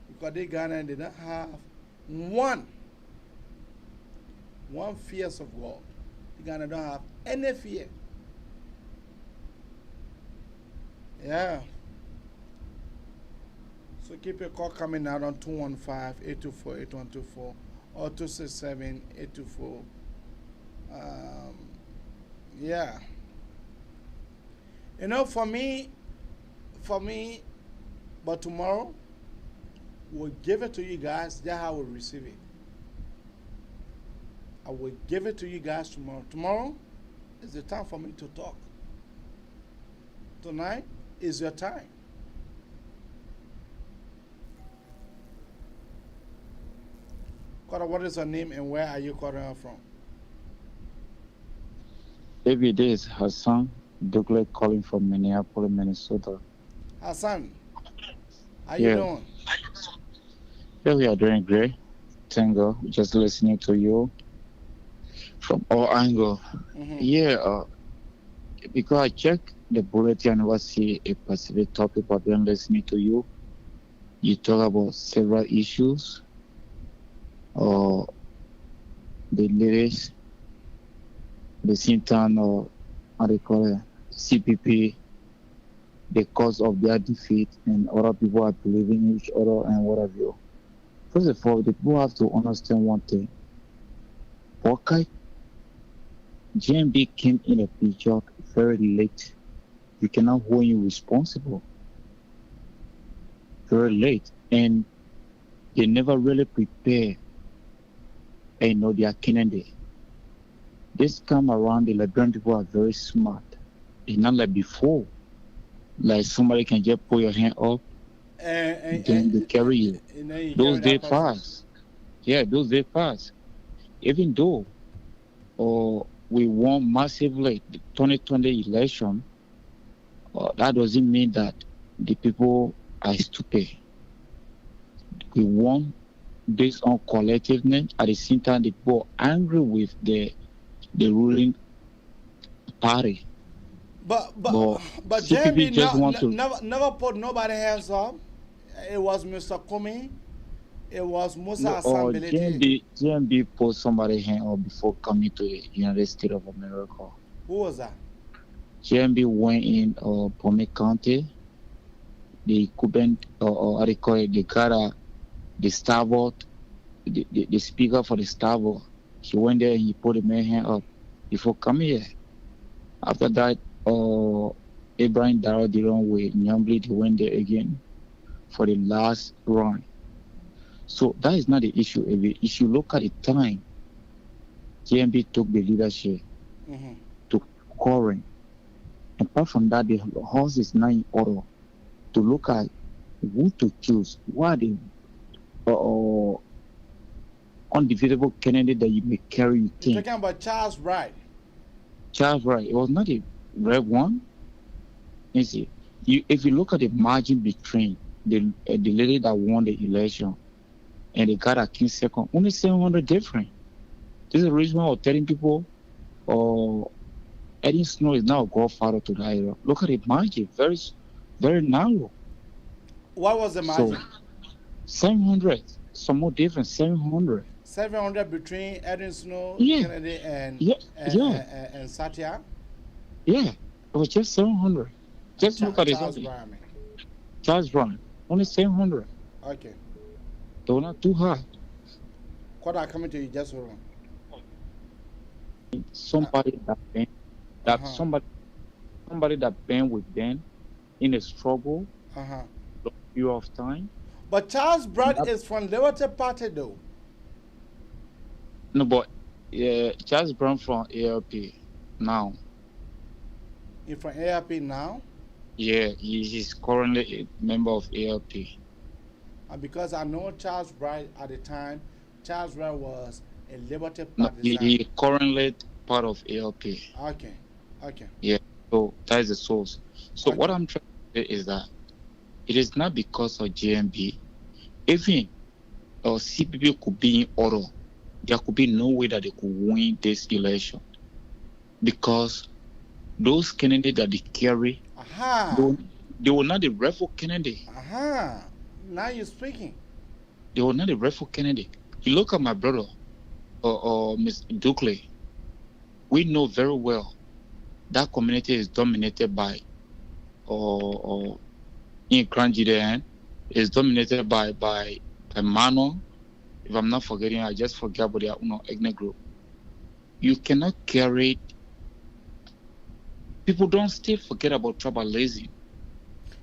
Because they Ghana did not have one fears of God. The Ghana don't have any fear. Yeah. So keep your call coming out on 215-824-8124 or 267-824. Yeah. You know, for me, for me, but tomorrow we'll give it to you guys. That's how we'll receive it. I will give it to you guys tomorrow. Tomorrow is the time for me to talk. Tonight is your time. Kora, what is your name and where are you calling from? Every day is Hassan Douglas calling from Minneapolis, Minnesota. Hassan, how you doing? Yeah, we are doing great. Thank God. Just listening to you from all angles. Yeah, because I checked the bulletin and was see a specific topic, but then listening to you, you talk about several issues. The lyrics, the Sintan, or how they call it, CPP, the cause of their defeat, and other people are believing in each other and what have you. First of all, the people have to understand one thing. Okay, GMB came in a picture very late. We cannot hold you responsible. Very late. And they never really prepare. And know they are Kennedy. This time around, the Liberian people are very smart. It's not like before. Like somebody can just pull your hand up, then they carry you. Those days pass. Yeah, those days pass. Even though we won massively the 2020 election, that doesn't mean that the people are stupid. We won based on collectiveness. At the same time, the people are angry with the ruling party. But CPP JMB never put nobody hands up. It was Mr. Kumi. It was Musa Asambelete. GMB put somebody hand up before coming to the United States of America. Who was that? GMB went in Pomey County. The Cuban, how they call it, they got the starboard, the speaker for the starboard. He went there and he put the man hand up before coming here. After that, Abraham Darrow did wrong with Nyambli. He went there again for the last run. So that is not the issue. If you look at the time, GMB took the leadership to scoring. Apart from that, the horse is not in order to look at who to choose. What the undefeatable candidate that you may carry your team. You're talking about Charles Wright. Charles Wright. It was not a red one. You see, if you look at the margin between the lady that won the election and the guy that came second, only 700 different. This is the reason why I'm telling people, Eddie Snow is now a godfather to the area. Look at the margin, very, very narrow. What was the margin? So, 700, some more different, 700. 700 between Edwin Snow, Yeah. Kennedy, and Satya? Yeah, it was just 700. Just look at Charles it. Brown. Charles Brown, only 700. Okay. They were not too high. What are coming to you? Just hold on. Somebody somebody that been with them in a struggle long period of time. But Charles Brown is from Liberty Party, though. No, but Charles Brown from ALP now. He's from ALP now? Yeah, he's currently a member of ALP. And because I know Charles Brown at the time, Charles Brown was a Liberty No, Party. he currently part of ALP. Okay. Yeah, so that is the source. So what I'm trying to say is that it is not because of GMB. Even CPP could be in order. There could be no way that they could win this election. Because those candidates that they carry, they were not the rightful candidate. Now you're speaking. They were not the rightful candidate. You look at my brother, Ms. Dukley. We know very well that community is dominated by in Grand Gideon, is dominated by Mano. If I'm not forgetting, I just forget about the ethnic group. You cannot carry. People don't still forget about tribalism.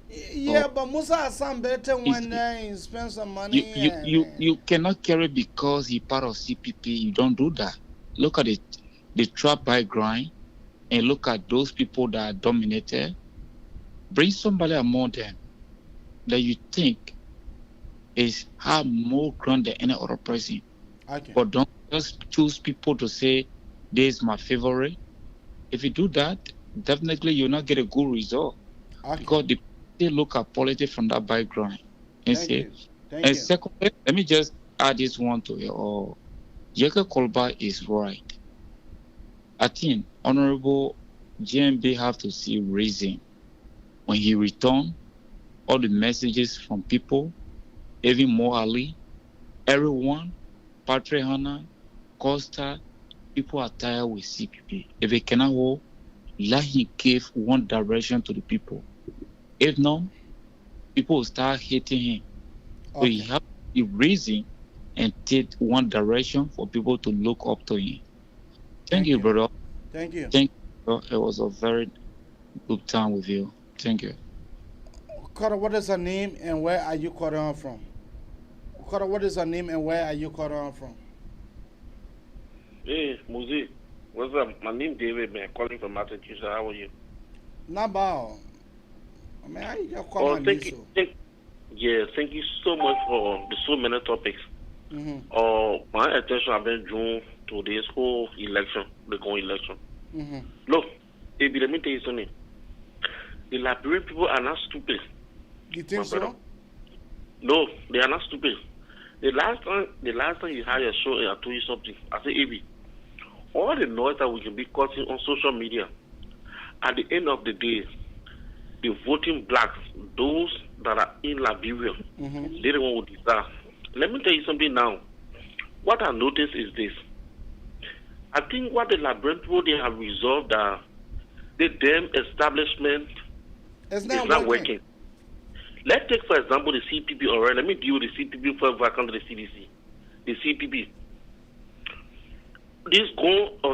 Yeah, but Musa Hassan better when he spend some money. You cannot carry because he part of CPP. You don't do that. Look at it, the trap background, and look at those people that are dominated. Bring somebody among them that you think is have more ground than any other person. Okay. But don't just choose people to say this is my favorite. If you do that, definitely you'll not get a good result. Okay. Because they look at politics from that background. And Thank you. secondly, let me just add this one to it. Yeke Kolba is right. I think Honorable GMB have to see reason when he return all the messages from people, even morally, everyone, Patrick Hanna, Costa, people are tired with CPP. If they cannot hold, let him give one direction to the people. If not, people will start hating him. Okay. So he have to reason and take one direction for people to look up to him. Thank you, brother. Thank you. Thank you. It was a very good time with you. Thank you. Carter, what is her name and where are you calling on from? Carter, what is her name and where are you calling on from? Hey, Muzi. What's up? My name is David, man. Calling from Massachusetts. How are you? Not bad. I mean, I just call my thank you so much for the so many topics. My attention has been drawn to this whole election, the going election. Look, baby, let me tell you something. The Liberian people are not stupid. You think so? No, they are not stupid. The last time you had a show, I told you something. I said, Abi, all the noise that we can be causing on social media, at the end of the day, the voting blacks, those that are in Liberia, they're the one who deserve. Let me tell you something now. What I noticed is this. I think what the Liberian people, they have resolved that the damn establishment is not working. Let's take, for example, the CPP. All right, let me deal with the CPP before I come to the CDC. The CPP. This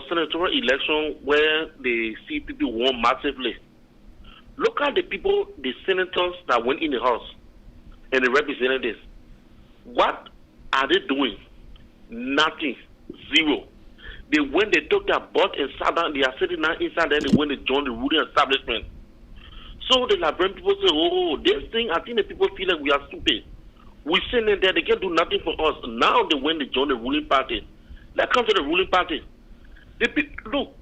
senatorial election where the CPP won massively. Look at the people, the senators that went in the House and the representatives. What are they doing? Nothing. Zero. When they took their butt and sat down, they are sitting down inside there when they joined the ruling establishment. So the Liberian people say, oh, this thing, I think the people feel like we are stupid. We sitting in there, they can't do nothing for us. Now when they join the ruling party, let's come to the ruling party. Look,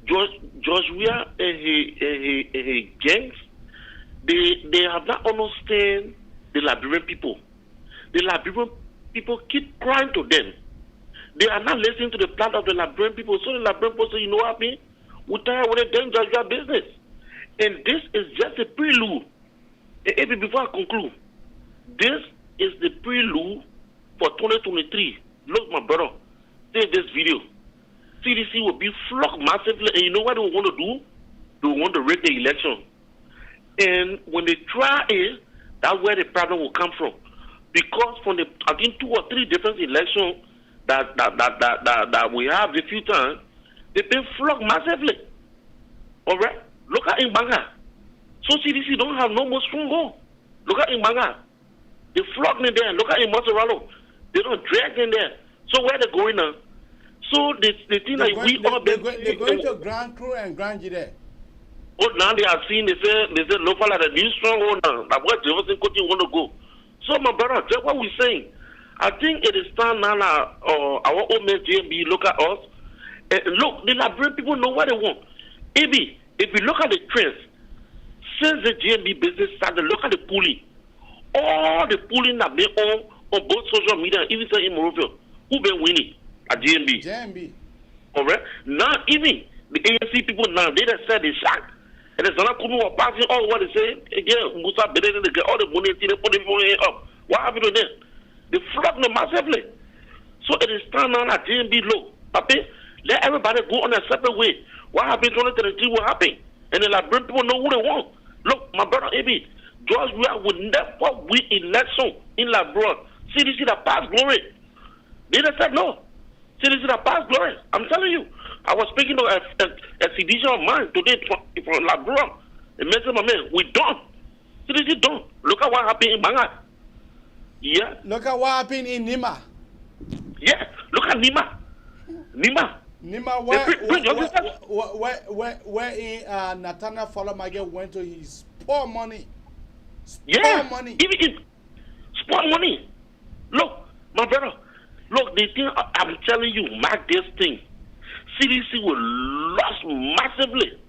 George Weah and his gangs, they have not understand the Liberian people. The Liberian people keep crying to them. They are not listening to the plan of the Liberian people. So the Liberian people say, you know what I mean? We're tired with them George Weah business. And this is just a prelude. And before I conclude, this is the prelude for 2023. Look, my brother, take this video. CDC will be flogged massively, and you know what they want to do? They want to rig the election. And when they try it, that's where the problem will come from. Because from the, I think 2 or 3 different elections that we have a few times, they've been flogged massively. All right? Look at Mbanga. So CDC don't have no more stronghold. Look at Mbanga. They flogged in there. Look at Mozzarella. They don't drag in there. So where they going now? So the thing that we all they're going to Grand Cru and Grand Jide. Oh, now they are seeing, they say local at a new stronghold now. That's where Jefferson County want to go. So my brother, that's what we're saying. I think it is time now our old man JB look at us. Look, the Liberian people know what they want. If you look at the trends, since the GMB business started, look at the pooling. All the pooling that been on both social media, even say in Morocco, who been winning at GMB? All right. Now, even the ANC people now, they just said they shocked. And there's another people who are passing all what they say. Again, Musa Bede, they get all the money, they put the money up. What happened to them? They flogged them massively. So it is time now at GMB low. Okay? Let everybody go on a separate way. What happened in 2023 will happen. And the Liberian people know who they want. Look, my brother AB, George Weah would never win election in Liberia. CDC that passed glory. They just said no. CDC that passed glory. I'm telling you. I was speaking to a CDC of mine today from Liberia. And mentioned my man, we done. CDC it done. Look at what happened in Banga. Yeah. Look at what happened in Nima. Yeah. Look at Nima. Nima, where in Nathaniel Folomage went to his poor money. Even sport money. Look, my brother. Look, the thing I'm telling you, mark this thing. CDC will lose massively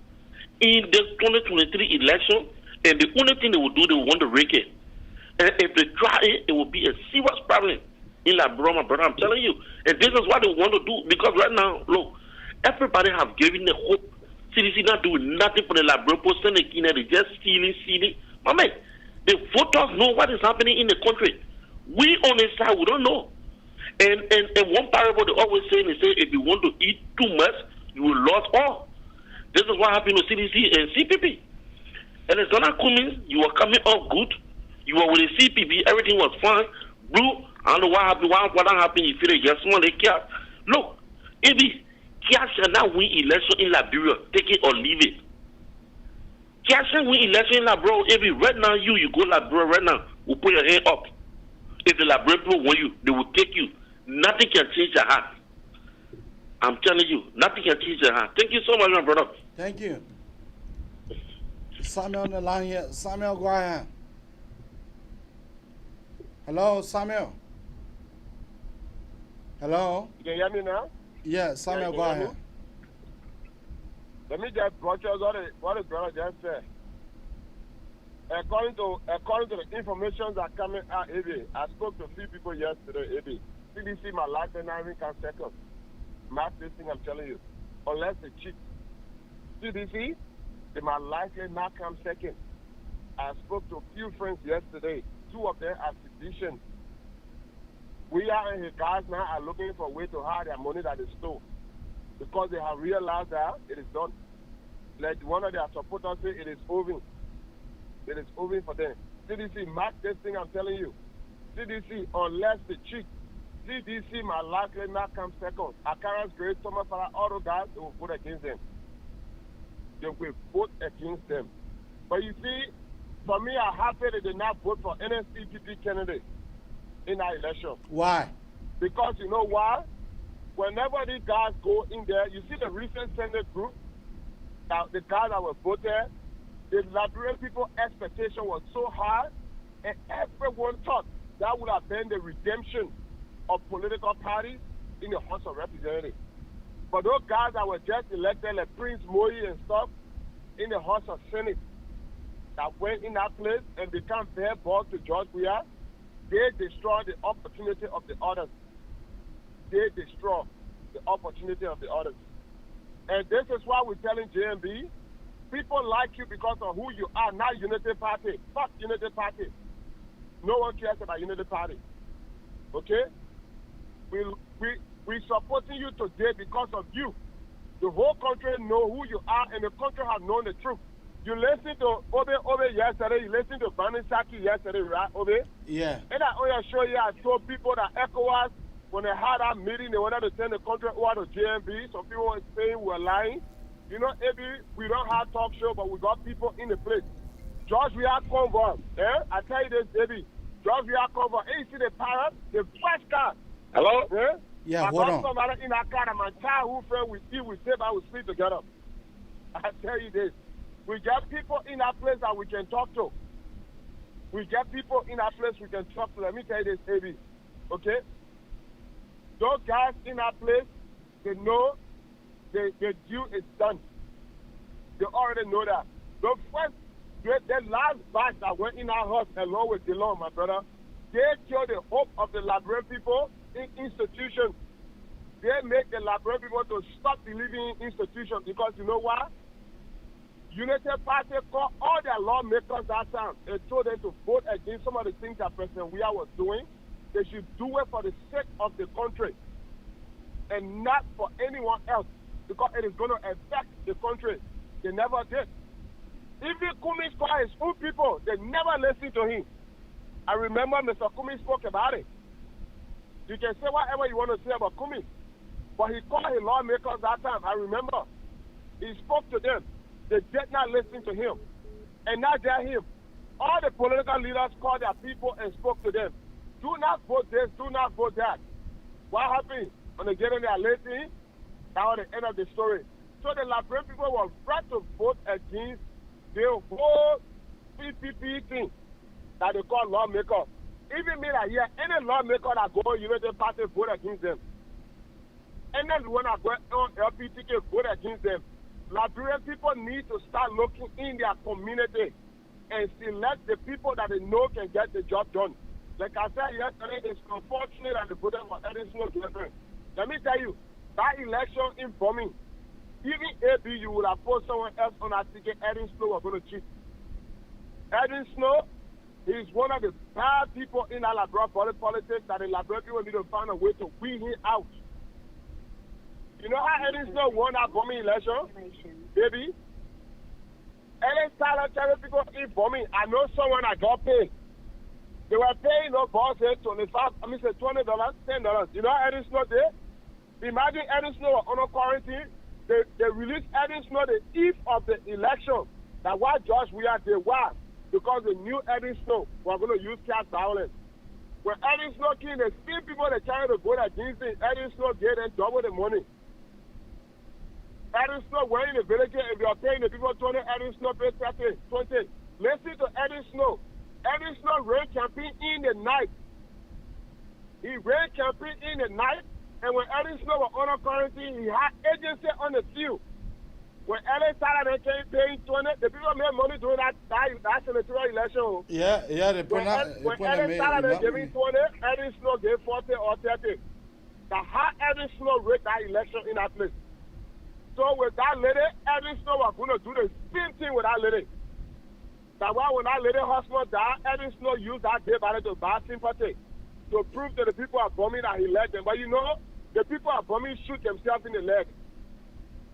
in the 2023 election, and the only thing they will do, they will want to rake it. And if they try it, it will be a serious problem in Liberia, my brother. I'm telling you. And this is what they want to do, because right now, look, everybody have given the hope. CDC not doing nothing for the Liberia post, they just stealing. My man, the voters know what is happening in the country. We on the side, we don't know. And one parable they always say, they say, if you want to eat too much, you will lose all. This is what happened with CDC and CPP. And it's not coming, you were coming off good. You were with the CPP, everything was fine. Blue, I don't know what happened, what happened, you feel it, just small, they care. Look, if Kia shall not win election in Liberia, take it or leave it. Kia shall win election in Liberia, if right now you go Liberia right now, we'll put your hand up. If the Liberian people want you, they will take you. Nothing can change your heart. I'm telling you, nothing can change your heart. Thank you so much, my brother. Thank you. Samuel on the line here. Samuel, go ahead. Hello, Samuel. Hello. You can hear me now? Yeah, Samuel, go ahead. Let me just broadcast what the brother just said. According to the information that coming out, I spoke to a few people yesterday, CDC, my life and I even come second. Mark this thing I'm telling you. Unless they cheat. CDC, they might likely not come second. I spoke to a few friends yesterday. Two of them are physicians. We are and his guys now are looking for a way to hide their money that is stole. Because they have realized that it is done. Like one of their supporters say, it is over. It is over for them. CDC, mark this thing I'm telling you. CDC, unless they cheat, CDC might likely not come second. Occurrence grade, summer for all the guys, they will vote against them. They will vote against them. But you see, for me, I'm happy they did not vote for any CPP candidate in our election. Why? Because you know why? Whenever these guys go in there, you see the recent Senate group, the guys that were voted, the Liberian people expectation was so high, and everyone thought that would have been the redemption of political parties in the House of Representatives. But those guys that were just elected, like Prince Moi and stuff, in the House of Senate, that went in that place and became bare balls to George Weah, they destroyed the opportunity of the others. They destroyed the opportunity of the others. And this is why we're telling JMB, people like you because of who you are, not Unity Party. Fuck Unity Party. No one cares about Unity Party. Okay? We supporting you today because of you. The whole country know who you are, and the country have known the truth. You listened to Obe yesterday, you listened to Bani Saki yesterday, right, Obe? Yeah. And I want to show you, I told people that ECOWAS, when they had that meeting, they wanted to send the country over to JMB. Some people were saying we're lying. You know, maybe we don't have talk show, but we got people in the place. George Weah convoy, I tell you this, baby. George Weah convoy, hey, you see the parrot, the first car. Hello? Yeah, hold on. Somebody in that car, and my childhood friend, we save, I will sleep together. I tell you this. We get people in that place that we can talk to. We get people in that place we can talk to. Let me tell you this, baby. Okay? Those guys in that place, they know the deal is done. They already know that. The last batch that went in our house along with Delon, my brother, they killed the hope of the Liberian people in institutions. They make the Liberian people to stop believing in institutions because you know what? United Party called all their lawmakers that time and told them to vote against some of the things that President Weah was doing. They should do it for the sake of the country and not for anyone else because it is going to affect the country. They never did. Even Kumi called his own people, they never listened to him. I remember Mr. Kumi spoke about it. You can say whatever you want to say about Kumi, but he called his lawmakers that time. I remember. He spoke to them. They did not listen to him. And now they're him. All the political leaders called their people and spoke to them. Do not vote this, do not vote that. What happened? When they get in their lady, that was the end of the story. So the Liberian people were right to vote against the whole PPP thing that they call lawmakers. Even me that here, any lawmaker that go United Party vote against them. Anyone that go on LPTK vote against them. Liberian people need to start looking in their community and select the people that they know can get the job done. Like I said yesterday, it's unfortunate that they voted for Edin Snow different. Let me tell you, that election in Bombing, even AB, you would have put someone else on that ticket, Edin Snow was going to cheat. Edin Snow is one of the bad people in our Liberian politics that the Liberian people need to find a way to weed him out. You know how Edin Snow won that Bombing election? Baby? Any Tyler people in Bombing, I know someone that got paid. They were paying no boss $25, $20, $10. You know how Edin Snow did? Imagine Edin Snow was under quarantine. They released Edin Snow the eve of the election. That why George Weah did was because they knew Edin Snow were going to use cash violence. When Edin Snow came, the same people that trying to vote against him, Edin Snow gave them double the money. Edin Snow went in the village, if you are paying the people 20, Edin Snow paid 30, 20. Listen to Edin Snow. Edin Snow ran campaign in the night. He ran campaign in the night, and when Edin Snow was under quarantine, he had agency on the field. When Edin started campaign 20, the people made money during that senatorial election. Yeah, they put when Edin started giving 20, Edin Snow gave 40 or 30. That's how Edin Snow ran that election in that place. So with that lady, Edin Snow was going to do the same thing with that lady. That's why when that lady husband died, Edin Snow used that day body to buy sympathy, to prove to the people at Bombing that he led them. But you know, the people at Bombing shoot themselves in the leg.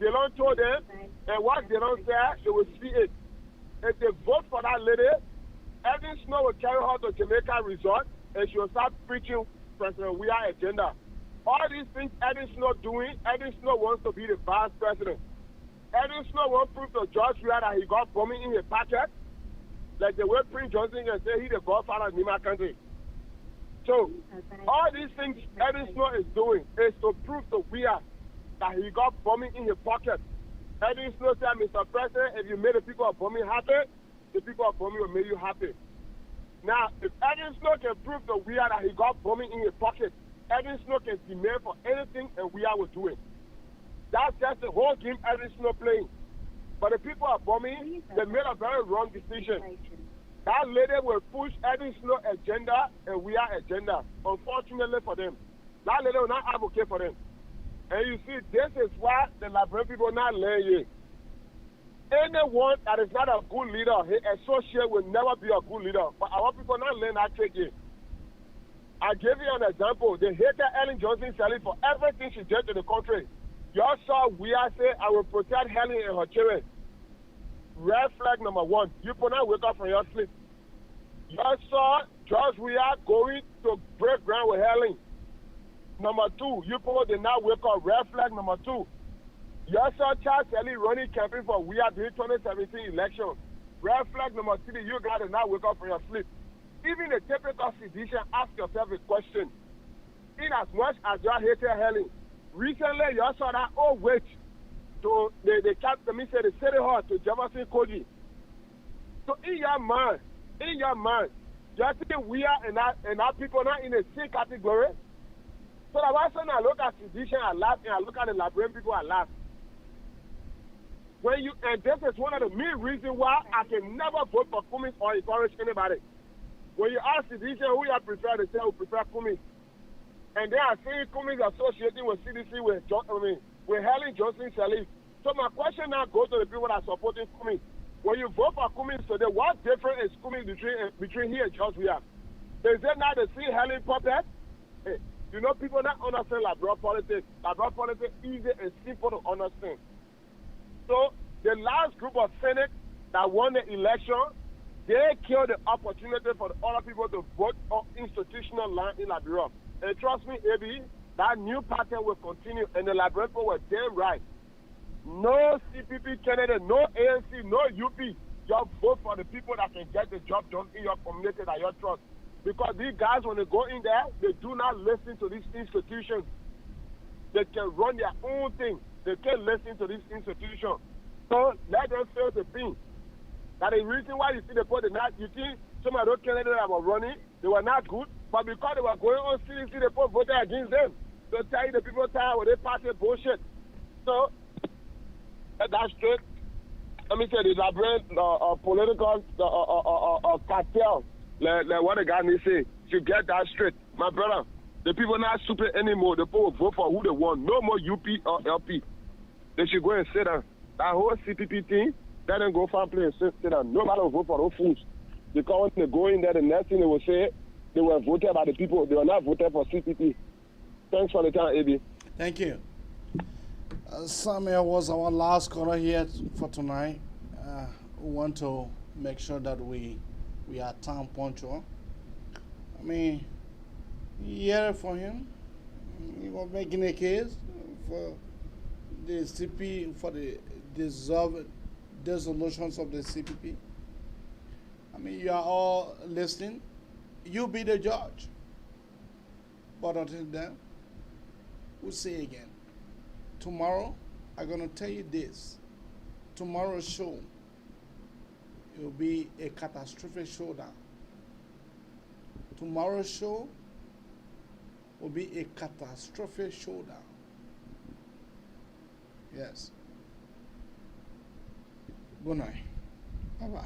They don't tell them, and what they don't say, they will see it. If they vote for that lady, Edin Snow will carry her to Jamaica Resort, and she will start preaching President Weah agenda. All these things Edin Snow doing, Edin Snow wants to be the vice president. Edin Snow wants to prove to George Weah that he got bombing in his pocket, like the way Prince Johnson can say he's the godfather of Nima country. So, all these things Edin Snow is doing is to prove to Weah that he got bombing in his pocket. Edin Snow said, Mr. President, if you made the people of bombing happy, the people of bombing will make you happy. Now, if Edin Snow can prove to Weah that he got bombing in his pocket, Edin Snow can demand for anything and Weah will do it. That's just the whole game Edin Snow playing. But the people of bombing, they made a very wrong decision. That lady will push Edin Snow agenda and Weah agenda. Unfortunately for them, that lady will not advocate for them. And you see, this is why the Liberian people not learn yet. Anyone that is not a good leader, his associate will never be a good leader. But our people not learn that trick yet. I give you an example. They hated Ellen Johnson Sally for everything she did to the country. Y'all saw Weah say, I will protect Helen and her children. Red flag number one. You put not wake up from your sleep. Y'all saw George Weah going to break ground with Helen. Number two, you people did not wake up. Red flag number two. Y'all saw Charles Kelly running campaign for Weah during 2017 election. Red flag number three, you guys did not wake up from your sleep. Even a typical citizen, ask yourself a question. In as much as you hated Helen, recently you saw that old witch to the city hall to Jefferson Cody. So in your mind, you think we are and our people not in the same category. So that's why I look at citizen and laugh, and I look at the Liberian people and laugh. And this is one of the main reasons why I can never vote for Cummings or encourage anybody. When you ask citizens who you prefer, they say who prefer Cummings. And they are saying Cummings associating with CDC with Helen Johnson Sirleaf. So my question now goes to the people that are supporting Cummings. When you vote for Cummings today, what difference is Cummings between he and George Weah? Is it not the same Helen puppet? Hey, you know, people not understand Liberian politics. Liberian politics is easy and simple to understand. So the last group of Senate that won the election, they killed the opportunity for the other people to vote on institutional line in Liberia. And trust me, AB, that new pattern will continue, and the Liberian people were damn right. No CPP candidate, no ANC, no UP. just vote for the people that can get the job done in your community that you trust. Because these guys, when they go in there, they do not listen to these institutions. They can run their own thing. They can't listen to these institutions. So let them feel the thing. That the reason why you see the poor, you think some of those candidates that were running, they were not good, but because they were going on seriously, the poor voted against them. They tell you the people tired with their party bullshit. So that's straight. Let me say the Liberian political cartel, like what the guy may say, to get that straight. My brother, the people not stupid anymore. The people will vote for who they want. No more UP or LP. They should go and sit down. That whole CPP thing, let them go find place and sit down. Nobody will vote for those fools. Because when they go in there, the next thing they will say, they were voted by the people. They were not voted for CPP. Thanks for the time, AB. Thank you. Samuel was our last caller here for tonight. We want to make sure that we are time punctual. I mean, you hear it for him. He was making a case for the CP, for the dissolutions of the CPP. I mean, you are all listening. You be the judge. But until then, we'll say again. Tomorrow, I'm going to tell you this. Tomorrow's show, it will be a catastrophic showdown. Tomorrow's show will be a catastrophic showdown. Yes. Good night. Bye-bye.